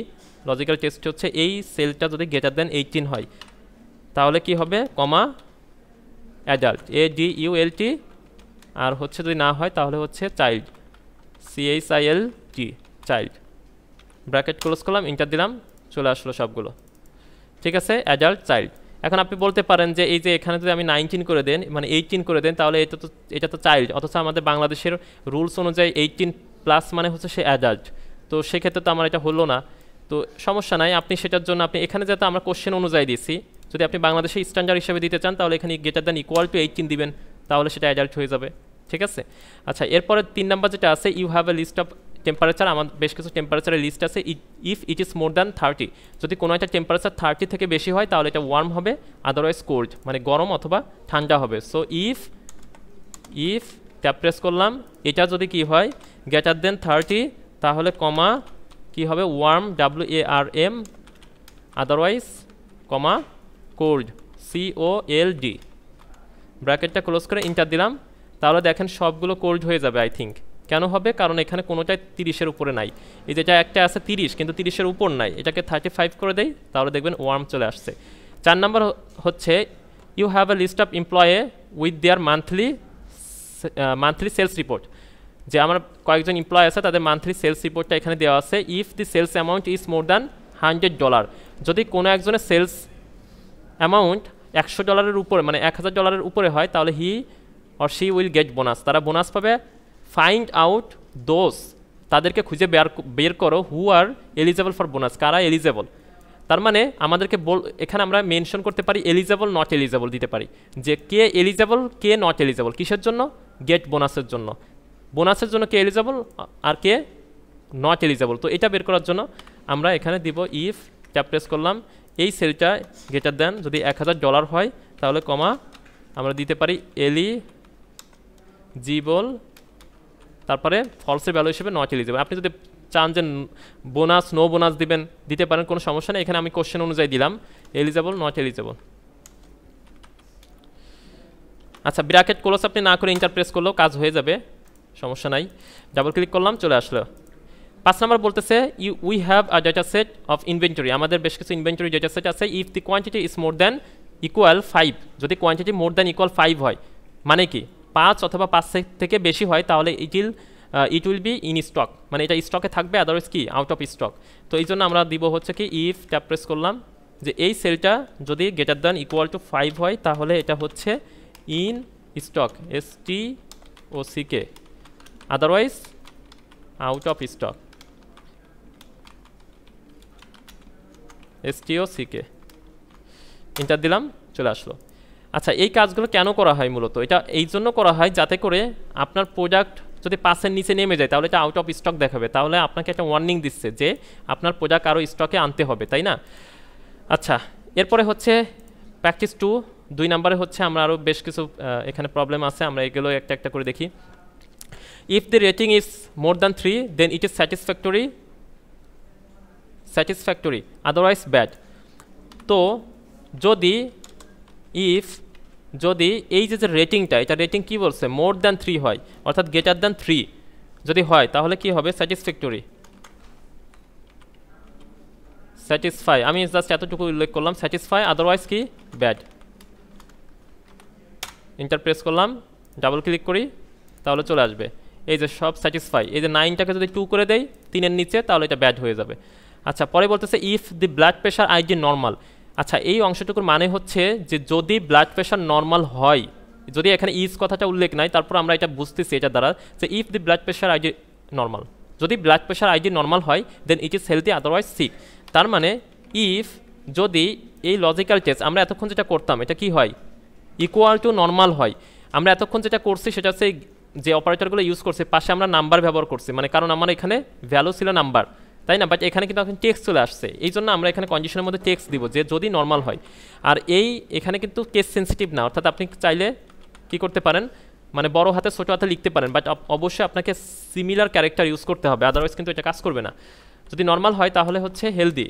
লজিক্যাল টেস্ট হচ্ছে এই সেলটা যদি গ্রেটার দ্যান 18 হয় তাহলে কি হবে, কমা অ্যাডাল্ট, ADULT, আর হচ্ছে যদি না হয় তাহলে হচ্ছে child, CHILD, child, bracket close করলাম, ইন্টার দিলাম, চলে আসলো সবগুলো। ঠিক আছে, অ্যাডাল্ট, চাইল্ড। এখন আপনি বলতে পারেন যে এই যে এখানে যদি আমি 19 করে দেন, মানে 18 করে দেন তাহলে এটা তো চাইল্ড, অথচ আমাদের বাংলাদেশের রুলস অনুযায়ী 18+ মানে হচ্ছে সে অ্যাডাল্ট। তো সেক্ষেত্রে তো আমার এটা হলো না। তো সমস্যা নাই, আপনি সেটার জন্য আপনি এখানে যাতে আমরা কোশ্চেন অনুযায়ী দিচ্ছি, যদি আপনি বাংলাদেশে স্ট্যান্ডার্ড হিসেবে দিতে চান তাহলে এখানে গ্রেটার দ্যান ইকুয়াল টু 18 দিবেন, তাহলে সেটা অ্যাডাল্ট হয়ে যাবে। ঠিক আছে, আচ্ছা এরপরে 3 নাম্বার যেটা আছে, you have a list of temperature, আমার বেশ কিছু টেম্পারেচারের লিস্ট আছে। If it is more than 30, যদি কোনো একটা টেম্পারেচার 30 থেকে বেশি হয় তাহলে এটা ওয়ার্ম হবে, আদারওয়াইজ কোল্ড, মানে গরম অথবা ঠান্ডা হবে। সো ইফ ট্যাপ প্রেস করলাম, এটা যদি কি হয় গ্রেটার দেন 30 তাহলে কমা কি হবে, ওয়ার্ম, WARM, আদারওয়াইজ কমা কোল্ড, COLD, ব্র্যাকেটটা ক্লোজ করে ইন্টার দিলাম। তাহলে দেখেন সবগুলো কোল্ড হয়ে যাবে আই থিঙ্ক। কেন হবে, কারণ এখানে কোনোটাই 30-এর উপরে নাই। এই যেটা একটা আছে 30 কিন্তু 30-এর উপর নাই, এটাকে 35 করে দেই তাহলে দেখবেন ওয়ার্ম চলে আসছে। 4 নাম্বার হচ্ছে you have a list of employee with their monthly sales report. যে আমার কয়েকজন এমপ্লয় আছে তাদের মান্থলি সেলস রিপোর্টটা এখানে দেওয়া আছে। If the sales amount is more than $100, যদি কোনো একজনের সেলস অ্যামাউন্ট $100 উপরে মানে $1000 উপরে হয় তাহলে he or she will get bonus, তারা বোনাস পাবে। ফাইন্ড আউট দোজ, তাদেরকে খুঁজে বের করো হু আর এলিজেবল ফর বোনাস, কারা এলিজেবল। তার মানে আমাদেরকে এখানে আমরা মেনশন করতে পারি এলিজেবল নট এলিজেবল দিতে পারি, যে কে এলিজেবল কে নট এলিজেবল, কিসের জন্য, গেট বোনাসের জন্য। বোনাসের জন্য কে এলিজেবল আর কে নট এলিজেবল। তো এটা বের করার জন্য আমরা এখানে দিব ইফ, ট্যাপ প্রেস করলাম, এই সেলটা গ্রেটার দেন যদি $1000 হয় তাহলে কমা আমরা দিতে পারি এলিজিবল, তারপরে ফলসের ভ্যালু হিসেবে নট এলিজেবল। আপনি যদি চান যে বোনাস নো বোনাস দিবেন দিতে পারেন, কোনো সমস্যা নেই। এখানে আমি কোশ্চেন অনুযায়ী দিলাম এলিজেবল নট এলিজেবল। আচ্ছা, ব্র্যাকেট ক্লোজ আপনি না করে এন্টার প্রেস করলেও কাজ হয়ে যাবে, সমস্যা নাই। ডাবল ক্লিক করলাম, চলে আসলো। 5 নম্বর বলতেছে we have a data set of inventory, আমাদের বেশ কিছু ইনভেন্টরি ডেটা সেট আছে। If the quantity is more than equal 5, যদি কোয়ান্টিটি মোর দ্যান ইকুয়াল 5 হয়, মানে কি 5 অথবা 5 থেকে বেশি হয়, তাহলে it will be in stock, মানে এটা স্টকে থাকবে, আদারওয়াইজ কি আউট অফ স্টক। তো এই জন্য আমরা দিব হচ্ছে কি ইফ, ট্যাপ প্রেস করলাম, যে এই সেলটা যদি গ্রেটার দ্যান ইকুয়াল টু 5 হয় তাহলে এটা হচ্ছে in stock, STOCK, otherwise out of stock, STOCK। Enter দিলাম, চলে আসলো। আচ্ছা, এই কাজগুলো কেন করা হয় মূলত, এটা এই জন্য করা হয় যাতে করে আপনার প্রোডাক্ট যদি 5-এর নিচে নেমে যায় তাহলে এটা আউট অফ স্টক দেখাবে, তাহলে আপনাকে একটা ওয়ার্নিং দিচ্ছে যে আপনার প্রোডাক্ট আরও স্টকে আনতে হবে, তাই না। আচ্ছা, এরপরে হচ্ছে প্র্যাকটিস 2, 2 নম্বরে হচ্ছে আমরা আরও বেশ কিছু এখানে প্রবলেম আছে, আমরা এগুলো একটা একটা করে দেখি। If the rating is more than 3 then it is satisfactory otherwise bad. তো যদি এই যে রেটিংটা, এটা রেটিং কি বলছে, মোর দ্যান 3 হয়, অর্থাৎ গ্রেটার দ্যান 3 যদি হয় তাহলে কি হবে, স্যাটিসফাই, আমি জাস্ট এতটুকু উল্লেখ করলাম, স্যাটিসফাই আদারওয়াইজ কি ব্যাড। এন্টার প্রেস করলাম, ডাবল ক্লিক করি, তাহলে চলে আসবে এই যে সব স্যাটিসফাই। এই যে 9টাকে যদি 2 করে দেই 3-এর নিচে তাহলে এটা ব্যাড হয়ে যাবে। আচ্ছা, পরে বলতেছে if the blood pressure ID normal. আচ্ছা, এই অংশটুকুর মানে হচ্ছে যে যদি ব্লাড প্রেশার নর্মাল হয়, যদি এখানে ইজ কথাটা উল্লেখ নাই, তারপর আমরা এটা বুঝতেছি এটা দ্বারা যে if the blood pressure ID normal, যদি ব্লাড প্রেশার আইডি নর্মাল হয় then it is healthy otherwise sick. তার মানে ইফ যদি এই লজিক্যাল টেস্ট আমরা এতক্ষণ যেটা করতাম এটা কি হয়, ইকুয়াল টু নর্মাল হয়। আমরা এতক্ষণ যেটা করছি সেটা হচ্ছে যে অপারেটরগুলো ইউজ করছে পাশে আমরা নাম্বার ব্যবহার করছি, মানে কারণ আমার এখানে ভ্যালু ছিল নাম্বার, তাই না, বাট এখানে কিন্তু এখন টেক্সট চলে আসছে, এই জন্য আমরা এখানে কন্ডিশনের মধ্যে টেক্সট দিব যে যদি নর্মাল হয়। আর এখানে কিন্তু কেস সেন্সিটিভ না, অর্থাৎ আপনি চাইলে কি করতে পারেন, মানে বড় হাতে ছোটো হাতে লিখতে পারেন, বাট অবশ্যই আপনাকে সিমিলার ক্যারেক্টার ইউজ করতে হবে, আদারওয়াইজ কিন্তু এটা কাজ করবে না। যদি নর্মাল হয় তাহলে হচ্ছে হেলদি,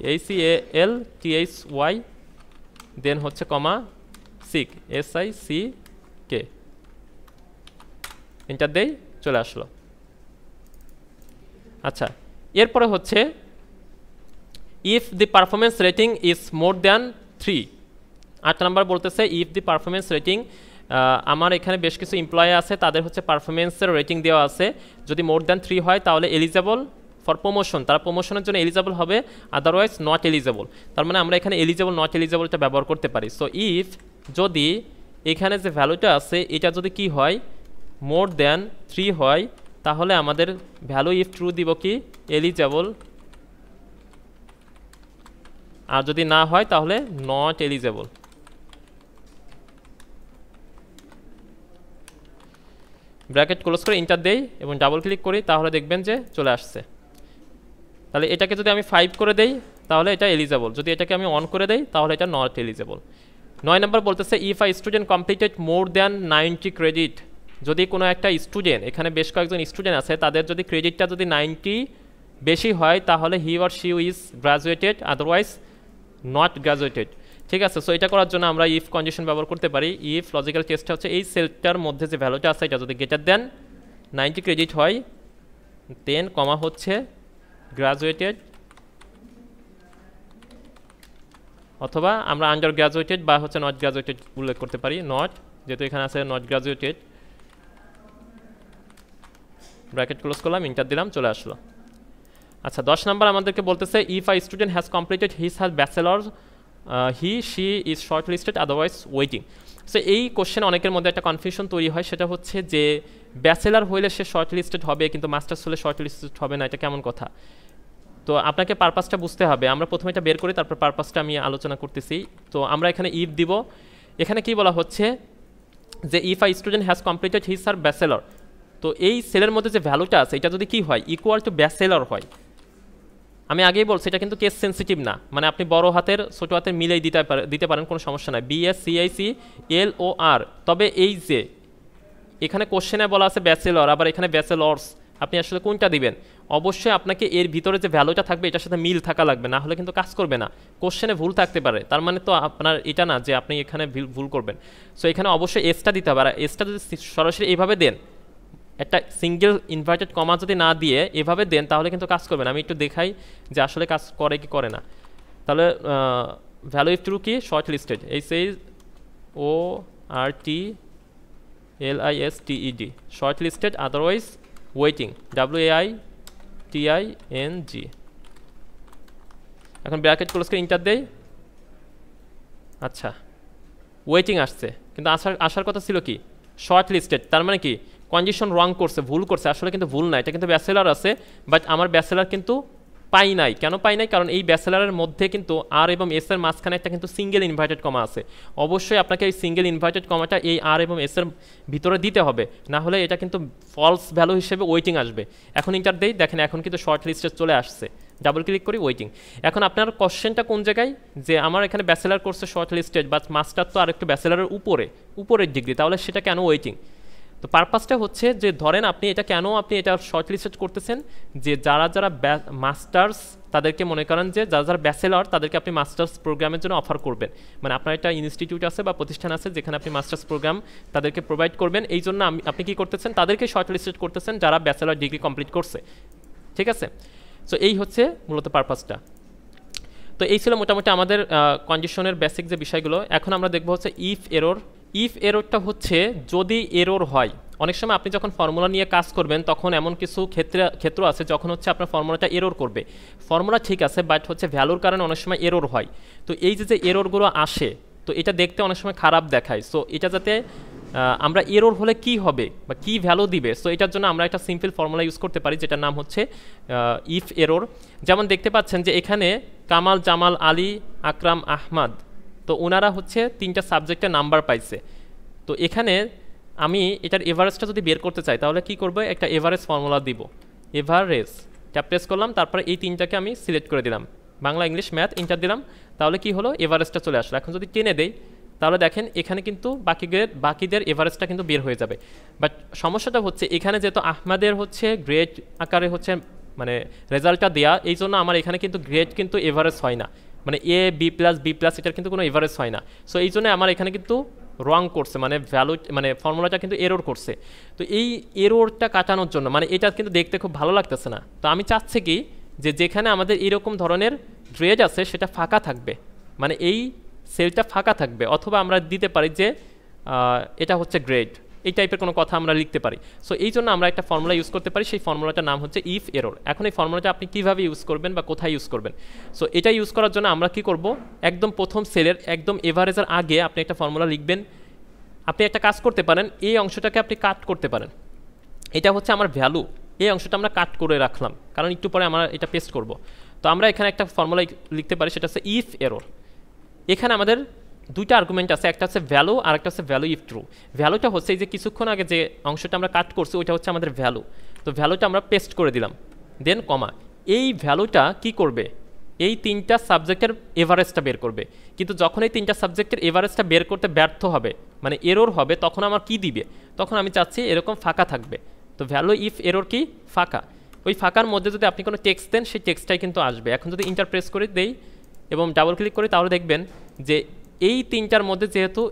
HELTHY, দেন হচ্ছে কমা সিক, SICK, এন্টার দেই, চলে আসলো। আচ্ছা, এরপরে হচ্ছে if the performance rating is more than 3, 8 নম্বর বলতেছে ইফ দি পারফরমেন্স রেটিং, আমার এখানে বেশ কিছু এমপ্লয়ি আছে তাদের হচ্ছে পারফরমেন্সের রেটিং দেওয়া আছে, যদি মোর দ্যান 3 হয় তাহলে এলিজেবল ফর প্রমোশন, তারা প্রমোশনের জন্য এলিজেবল হবে, আদারওয়াইজ নট এলিজেবল। তার মানে আমরা এখানে এলিজেবল নট এলিজেবলটা ব্যবহার করতে পারি। সো ইফ যদি এখানে যে ভ্যালুটা আছে এটা যদি কি হয়, মোর দ্যান 3 হয়, তাহলে আমাদের ভ্যালু ইফ ট্রু দিব কি এলিজেবল, আর যদি না হয় তাহলে নট এলিজেবল। ব্র্যাকেট ক্লোজ করে এন্টার দেই এবং ডাবল ক্লিক করি, তাহলে দেখবেন যে চলে আসছে। তাহলে এটাকে যদি আমি 5 করে দেই তাহলে এটা এলিজেবল, যদি এটাকে আমি 1 করে দেই তাহলে এটা নট এলিজেবল। 9 নম্বর বলতেছে if a student completed more than 90 credit, যদি কোনো একটা স্টুডেন্ট, এখানে বেশ কয়েকজন স্টুডেন্ট আছে, তাদের যদি ক্রেডিটটা যদি 90 বেশি হয় তাহলে he or she is graduated otherwise not graduated. ঠিক আছে, সো এটা করার জন্য আমরা ইফ কন্ডিশন ব্যবহার করতে পারি। ইফ লজিক্যাল টেস্টটা হচ্ছে এই সেলটার মধ্যে যে ভ্যালুটা আছে এটা যদি গ্রেটার দেন 90 ক্রেডিট হয় দেন কমা হচ্ছে গ্রাজুয়েটেড, অথবা আমরা আন্ডার গ্রাজুয়েটেড বা হচ্ছে নট গ্রাজুয়েটেড উল্লেখ করতে পারি, নট, যেহেতু এখানে আছে নট গ্রাজুয়েটেড। ব্র্যাকেট ক্লোজ করলাম, ইন্টার দিলাম, চলে আসলো। আচ্ছা 10 নাম্বার আমাদেরকে বলতেছে if a student has completed his has bachelor he she is short listed otherwise waiting. So এই কোশ্চেন অনেকের মধ্যে একটা কনফিউশন তৈরি হয়, সেটা হচ্ছে যে ব্যাচেলর হইলে সে শর্ট লিস্টেড হবে কিন্তু মাস্টার্স হলে শর্ট লিস্টেড হবে না, এটা কেমন কথা? তো আপনাকে পারপাসটা বুঝতে হবে। আমরা প্রথমে এটা বের করি, তারপর পারপাসটা আমি আলোচনা করতেছি। তো আমরা এখানে ইফ দিব, এখানে কি বলা হচ্ছে যে if a student has completed his আর ব্যাচেলর, তো এই সেলের মধ্যে যে ভ্যালুটা আছে এটা যদি কি হয় ইকুয়াল টু ব্যাচেলর হয়, আমি আগেই বলছি এটা কিন্তু কেস সেন্সিটিভ না, মানে আপনি বড় হাতের ছোট হাতের মিলেই দিতে পারেন, কোনো সমস্যা নাই, BSCICLOR। তবে এই যে এখানে কোশ্চেনে বলা আছে ব্যাচেলর, আবার এখানে ব্যাচেলর্স, আপনি আসলে কোনটা দিবেন? অবশ্যই আপনাকে এর ভিতরে যে ভ্যালুটা থাকবে এটার সাথে মিল থাকা লাগবে, না হলে কিন্তু কাজ করবে না। কোশ্চেনে ভুল থাকতে পারে, তার মানে তো আপনার এটা না যে আপনি এখানে ভুল করবেন। সো এখানে অবশ্যই এসটা দিতে হবে, আর এসটা যদি সরাসরি এইভাবে দেন, একটা সিঙ্গেল ইনভার্টেড কমা যদি না দিয়ে এভাবে দেন তাহলে কিন্তু কাজ করবে না। আমি একটু দেখাই যে আসলে কাজ করে কি করে না। তাহলে ভ্যালু ইফ ট্রু কি short listed, SHORTLISTED short listed otherwise waiting WAITING। এখন ব্র্যাকেট ক্লোজ করে ইন্টার দেই। আচ্ছা ওয়েটিং আসছে, কিন্তু আসার কথা ছিল কি শর্ট লিস্টেড, তার মানে কি কন্ডিশন রং করছে, ভুল করছে, আসলে কিন্তু ভুল না, এটা কিন্তু ব্যাচেলার আছে, বাট আমার ব্যাচেলার কিন্তু পাই নাই। কেন পাই নাই? কারণ এই ব্যাচেলারের মধ্যে কিন্তু আর এবং এস এর মাঝখানে একটা কিন্তু সিঙ্গেল ইনভার্টেড কমা আছে। অবশ্যই আপনাকে এই সিঙ্গেল ইনভার্টেড কমাটা এই আর এবং এস এর ভিতরে দিতে হবে, না হলে এটা কিন্তু ফলস ভ্যালু হিসেবে ওয়েটিং আসবে। এখন ইন্টার দেই, দেখেন এখন কিন্তু শর্ট লিস্টে চলে আসছে, ডাবল ক্লিক করি ওয়েটিং। এখন আপনার কোশ্চেনটা কোন জায়গায়, যে আমার এখানে ব্যাচেলার কোর্সে শর্ট লিস্টেড, বাট মাস্টার তো আরেকটু ব্যাচেলারের উপরের ডিগ্রি, তাহলে সেটা কেন ওয়েটিং? তো পারপাসটা হচ্ছে যে ধরেন আপনি এটা কেন আপনি এটা শর্ট লিস্টেড করতেছেন, যে যারা যারা মাস্টার্স তাদেরকে মনে করেন যে যারা যারা ব্যাচেলর তাদেরকে আপনি মাস্টার্স প্রোগ্রামের জন্য অফার করবেন, মানে আপনার একটা ইনস্টিটিউট আছে বা প্রতিষ্ঠান আছে যেখানে আপনি মাস্টার্স প্রোগ্রাম তাদেরকে প্রোভাইড করবেন, এই জন্য আপনি কী করতেছেন, তাদেরকে শর্ট লিস্টেড করতেছেন যারা ব্যাচেলর ডিগ্রি কমপ্লিট করছে। ঠিক আছে, সো এই হচ্ছে মূলত পারপাসটা। তো এই ছিল মোটামুটি আমাদের কন্ডিশনের বেসিক যে বিষয়গুলো। এখন আমরা দেখবো হচ্ছে ইফ এরর। ইফ এররটা হচ্ছে যদি এরর হয়, অনেক সময় আপনি যখন ফর্মুলা নিয়ে কাজ করবেন তখন এমন কিছু ক্ষেত্র আছে যখন হচ্ছে আপনার ফর্মুলাটা এরর করবে। ফর্মুলা ঠিক আছে, বাট হচ্ছে ভ্যালুর কারণে অনেক সময় এরর হয়। তো এই যে এররগুলো আসে, তো এটা দেখতে অনেক সময় খারাপ দেখায়। সো এটা যাতে আমরা এরর হলে কি হবে বা কি ভ্যালু দিবে, সো এটার জন্য আমরা একটা সিম্পল ফর্মুলা ইউজ করতে পারি যেটার নাম হচ্ছে ইফ এরর। যেমন দেখতে পাচ্ছেন যে এখানে কামাল, জামাল, আলী, আকরাম, আহমদ, তো ওনারা হচ্ছে 3টা সাবজেক্টে নাম্বার পাইছে। তো এখানে আমি এটার এভারেজটা যদি বের করতে চাই তাহলে কি করব, একটা এভারেজ ফর্মুলা দিব, এভারেজ ট্যাপ প্রেস করলাম, তারপরে এই 3টাকে আমি সিলেক্ট করে দিলাম, বাংলা, ইংলিশ, ম্যাথ, ইন্টার দিলাম, তাহলে কি হলো এভারেজটা চলে আসলো। এখন যদি টেনে দেই তাহলে দেখেন এখানে কিন্তু বাকিদের এভারেজটা কিন্তু বের হয়ে যাবে। বাট সমস্যাটা হচ্ছে এখানে যেহেতু আহমদের হচ্ছে গ্রেড আকারে হচ্ছে মানে রেজাল্টটা দেয়া, এই জন্য আমার এখানে কিন্তু গ্রেড কিন্তু এভারেজ হয় না, মানে B+, এটার কিন্তু কোনো এভারেজ হয় না। সো এই জন্য আমার এখানে কিন্তু রং করছে, মানে ভ্যালু মানে ফর্মুলাটা কিন্তু এরর করছে। তো এই এররটা কাটানোর জন্য, মানে এটা কিন্তু দেখতে খুব ভালো লাগতেছে না, তো আমি চাচ্ছি কি যে যেখানে আমাদের এরকম ধরনের গ্রেড আছে সেটা ফাঁকা থাকবে, মানে এই সেলটা ফাঁকা থাকবে, অথবা আমরা দিতে পারি যে এটা হচ্ছে গ্রেড, এই টাইপের কোনো কথা আমরা লিখতে পারি। সো এই জন্য আমরা একটা ফর্মুলা ইউজ করতে পারি, সেই ফর্মুলাটার নাম হচ্ছে ইফ এরর। এখন এই ফর্মুলাটা আপনি কীভাবে ইউজ করবেন বা কোথায় ইউজ করবেন, সো এটা ইউজ করার জন্য আমরা কি করব, একদম প্রথম সেলের একদম এভারেজের আগে আপনি একটা ফর্মুলা লিখবেন। আপনি একটা কাজ করতে পারেন, এই অংশটাকে আপনি কাট করতে পারেন, এটা হচ্ছে আমার ভ্যালু, এই অংশটা আমরা কাট করে রাখলাম কারণ একটু পরে আমরা এটা পেস্ট করব। তো আমরা এখানে একটা ফর্মুলা লিখতে পারি, সেটা হচ্ছে ইফ এরর। এখানে আমাদের দুইটা আর্গুমেন্ট আছে, একটা হচ্ছে ভ্যালু আর একটা হচ্ছে ভ্যালু ইফ ট্রু। ভ্যালুটা হচ্ছে এই যে কিছুক্ষণ আগে যে অংশটা আমরা কাট করছি ওইটা হচ্ছে আমাদের ভ্যালু, তো ভ্যালুটা আমরা পেস্ট করে দিলাম, দেন কমা। এই ভ্যালুটা কি করবে, এই 3টা সাবজেক্টের এভারেজটা বের করবে, কিন্তু যখন এই 3টা সাবজেক্টের এভারেজটা বের করতে ব্যর্থ হবে, মানে এরর হবে, তখন আমার কি দিবে, তখন আমি চাচ্ছি এরকম ফাঁকা থাকবে। তো ভ্যালু ইফ এরর কি ফাঁকা, ওই ফাঁকার মধ্যে যদি আপনি কোনো টেক্সট দেন সেই টেক্সটটাই কিন্তু আসবে। এখন যদি ইন্টার প্রেস করে দেই এবং ডাবল ক্লিক করি তাহলে দেখবেন যে এই 3টার মধ্যে যেহেতু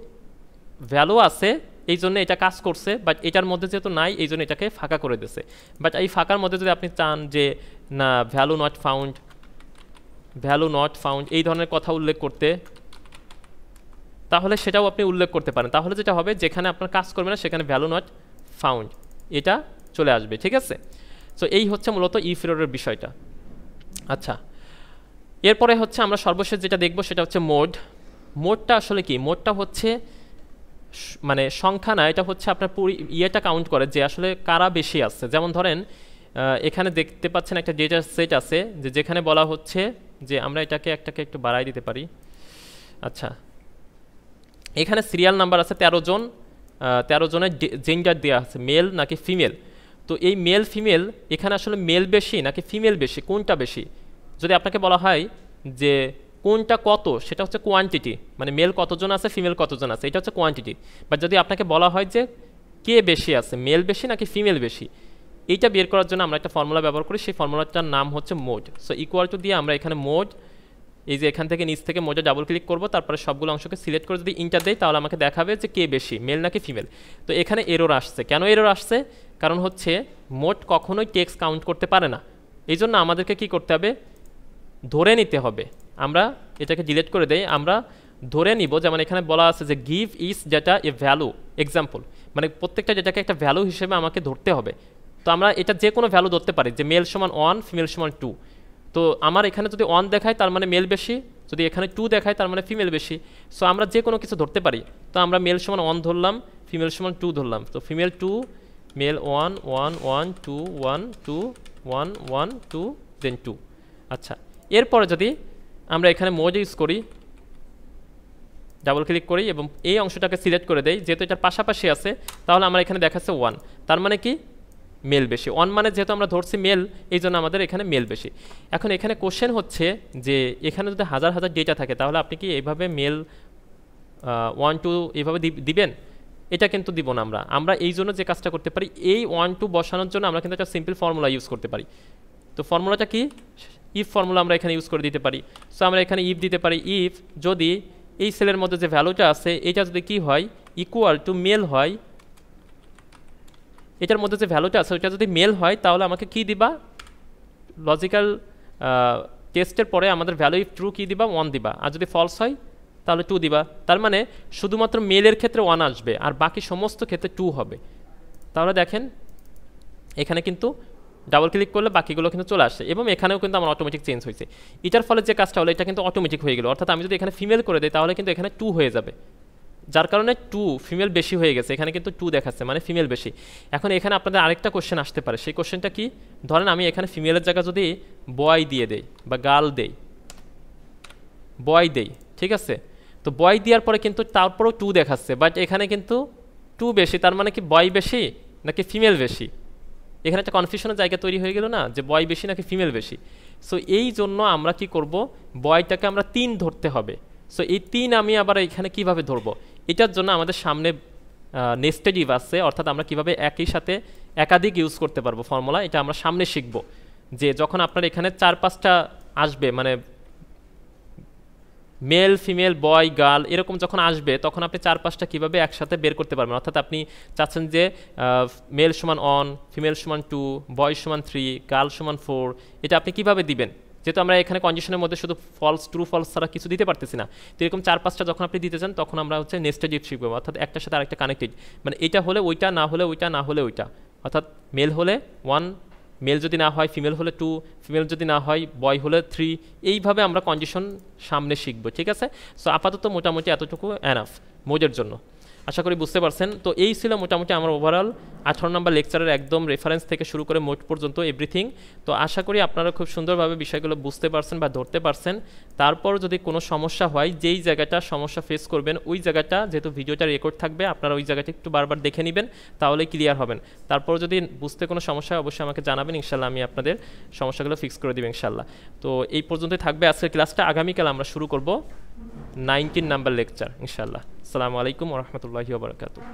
ভ্যালু আছে এই জন্য এটা কাজ করছে, বাট এটার মধ্যে যেহেতু নাই এই জন্য এটাকে ফাঁকা করে দিয়েছে। বাট এই ফাঁকার মধ্যে যদি আপনি চান যে না ভ্যালু নট ফাউন্ড এই ধরনের কথা উল্লেখ করতে, তাহলে সেটাও আপনি উল্লেখ করতে পারেন। তাহলে যেটা হবে, যেখানে আপনার কাজ করবে না সেখানে ভ্যালু নট ফাউন্ড এটা চলে আসবে, ঠিক আছে। সো এই হচ্ছে মূলত ইফ এররের বিষয়টা। আচ্ছা, এরপরে হচ্ছে আমরা সর্বশেষ যেটা দেখব সেটা হচ্ছে মোড। মোডটা আসলে কি? মোডটা হচ্ছে মানে সংখ্যা না, এটা হচ্ছে আপনার পুরো ইয়েটা কাউন্ট করে যে আসলে কারা বেশি আছে। যেমন ধরেন এখানে দেখতে পাচ্ছেন একটা ডেটা সেট আছে যে যেখানে বলা হচ্ছে যে আমরা এটাকে একটু বাড়াই দিতে পারি। আচ্ছা, এখানে সিরিয়াল নাম্বার আছে 13 জন, 13 জনের জেন্ডার দেওয়া আছে মেল নাকি ফিমেল। তো এই মেল ফিমেল এখানে আসলে মেল বেশি নাকি ফিমেল বেশি, কোনটা বেশি? যদি আপনাকে বলা হয় যে কোনটা কত, সেটা হচ্ছে কোয়ান্টিটি, মানে মেল কতজন আছে ফিমেল কতজন আছে, এটা হচ্ছে কোয়ান্টিটি। বাট যদি আপনাকে বলা হয় যে কে বেশি আছে, মেল বেশি নাকি ফিমেল বেশি, এইটা বের করার জন্য আমরা একটা ফর্মুলা ব্যবহার করি, সেই ফর্মুলাটার নাম হচ্ছে মোড। সো ইকুয়াল টু দিয়ে আমরা এখানে মোড, এই যে এখান থেকে নিচ থেকে মোডে ডাবল ক্লিক করব, তারপরে সবগুলো অংশকে সিলেক্ট করে যদি ইন্টার দেই তাহলে আমাকে দেখাবে যে কে বেশি, মেল নাকি ফিমেল। তো এখানে এরর আসছে। কেন এরর আসছে? কারণ হচ্ছে মোড কখনোই টেক্সট কাউন্ট করতে পারে না। এই জন্য আমাদেরকে কি করতে হবে? ধরে নিতে হবে। আমরা এটাকে ডিলিট করে দেই, আমরা ধরে নিব। যেমন এখানে বলা আছে যে give is data a value example, মানে প্রত্যেকটা ডেটাকে একটা ভ্যালু হিসেবে আমাকে ধরতে হবে। তো আমরা এটা যে কোনো ভ্যালু ধরতে পারি, যে মেল সমান 1 ফিমেল সমান 2। তো আমার এখানে যদি 1 দেখায় তার মানে মেল বেশি, যদি এখানে 2 দেখায় তার মানে ফিমেল বেশি। সো আমরা যে কোনো কিছু ধরতে পারি। তো আমরা মেল সমান 1 ধরলাম, ফিমেল সমান 2 ধরলাম। তো ফিমেল 2, মেল 1 1 1 2 1 2 1 1 2 দেন 2। আচ্ছা, এরপরে যদি আমরা এখানে মোড ইউজ করি, ডাবল ক্লিক করি এবং এই অংশটাকে সিলেক্ট করে দেই, যেহেতু এটার পাশাপাশি আছে তাহলে আমার এখানে দেখাচ্ছে 1, তার মানে কি মেল বেশি। 1 মানে যেহেতু আমরা ধরছি মেল, এই জন্য আমাদের এখানে মেল বেশি। এখন এখানে কোশ্চেন হচ্ছে যে এখানে যদি হাজার হাজার ডেটা থাকে তাহলে আপনি কি এইভাবে মেল 1 2 এইভাবে দিবেন? এটা কিন্তু দিব না। আমরা এই জন্য যে কাজটা করতে পারি, এই 1 2 বসানোর জন্য আমরা কিন্তু একটা সিম্পল ফর্মুলা ইউজ করতে পারি। তো ফর্মুলাটা কি? ইফ ফর্মুলা আমরা এখানে ইউজ করে দিতে পারি। সো আমরা এখানে ইফ দিতে পারি, ইফ যদি এই সেলের মধ্যে যে ভ্যালুটা আছে এটা যদি কি হয়, ইকুয়াল টু মেল হয়, এটার মধ্যে যে ভ্যালুটা আছে ওইটা যদি মেল হয় তাহলে আমাকে কি দিবা? লজিক্যাল টেস্টের পরে আমাদের ভ্যালু ইফ ট্রু কি দিবা? 1 দিবা। আর যদি ফলস হয় তাহলে 2 দিবা। তার মানে শুধুমাত্র মেলের ক্ষেত্রে 1 আসবে আর বাকি সমস্ত ক্ষেত্রে 2 হবে। তাহলে দেখেন এখানে কিন্তু ডাবল ক্লিক করলে বাকিগুলো কিন্তু চলে আসে এবং এখানেও কিন্তু আমার অটোমেটিক চেঞ্জ হয়েছে। এটার ফলে যে কাজটা হলো এটা কিন্তু অটোমেটিক হয়ে গেল। অর্থাৎ আমি যদি এখানে ফিমেল করে দিই তাহলে কিন্তু এখানে 2 হয়ে যাবে, যার কারণে 2 ফিমেল বেশি হয়ে গেছে। এখানে কিন্তু 2 দেখাচ্ছে, মানে ফিমেল বেশি। এখন এখানে আপনাদের আরেকটা কোশ্চেন আসতে পারে, সেই কোশ্চেনটা কি? ধরেন আমি এখানে ফিমেলের জায়গা যদি বয় দিয়ে দেই বা গার্ল দেই, বয় দেই, ঠিক আছে। তো বয় দেওয়ার পরে কিন্তু তারপরেও 2 দেখাচ্ছে, বাট এখানে কিন্তু 2 বেশি। তার মানে কি বয় বেশি নাকি ফিমেল বেশি? এখানে একটা কনফিউশনের জায়গা তৈরি হয়ে গেল না, যে বয় বেশি নাকি ফিমেল বেশি। সো এই জন্য আমরা কি করব, বয়টাকে আমরা 3 ধরতে হবে। সো এই 3 আমি আবার এখানে কিভাবে ধরবো, এটার জন্য আমাদের সামনে নেস্টেড ইফ আছে, অর্থাৎ আমরা কিভাবে একই সাথে একাধিক ইউজ করতে পারবো ফর্মুলা, এটা আমরা সামনে শিখব। যে যখন আপনার এখানে 4-5টা আসবে, মানে মেল ফিমেল বয় গার্ল এরকম যখন আসবে তখন আপনি 4-5টা কীভাবে একসাথে বের করতে পারবেন। অর্থাৎ আপনি চাচ্ছেন যে মেল সমান 1, ফিমেল সমান 2, বয় সমান 3, গার্ল সমান 4, এটা আপনি কিভাবে দিবেন? যেহেতু আমরা এখানে কন্ডিশনের মধ্যে শুধু ফলস ট্রু ফলস ছাড়া কিছু দিতে পারতেছি না। তো এরকম 4-5টা যখন আপনি দিতে চান তখন আমরা হচ্ছে নেস্টেড ইফ শিখবো, অর্থাৎ একটার সাথে আরেকটা কানেক্টেড। মানে এটা হলে ওইটা, না হলে ওইটা, না হলে ওইটা। অর্থাৎ মেল হলে 1, মেল যদি না হয় ফিমেল হলে 2, ফিমেল যদি না হয় বয় হলে 3, এইভাবে আমরা কন্ডিশন সামনে শিখবো, ঠিক আছে। সো আপাতত মোটামুটি এতটুকু এনাফ মোডের জন্য, আশা করি বুঝতে পারছেন। তো এই ছিল মোটামুটি আমার ওভারঅল 18 নম্বর লেকচারের একদম রেফারেন্স থেকে শুরু করে মোড পর্যন্ত এভরিথিং। তো আশা করি আপনারা খুব সুন্দরভাবে বিষয়গুলো বুঝতে পারছেন বা ধরতে পারছেন। তারপর যদি কোনো সমস্যা হয়, যেই জায়গাটা সমস্যা ফেস করবেন ওই জায়গাটা, যেহেতু ভিডিওটা রেকর্ড থাকবে, আপনারা ওই জায়গাটা একটু বারবার দেখে নেবেন, তাহলেই ক্লিয়ার হবেন। তারপর যদি বুঝতে কোনো সমস্যা হয় অবশ্যই আমাকে জানাবেন, ইনশাল্লাহ আমি আপনাদের সমস্যাগুলো ফিক্স করে দেবো ইনশাল্লাহ। তো এই পর্যন্তই থাকবে আজকের ক্লাসটা। আগামীকাল আমরা শুরু করব 19 নাম্বার লেকচার ইনশাল্লাহ। আসসালামু আলাইকুম ওয়া রাহমাতুল্লাহি ওয়া বারাকাতুহু।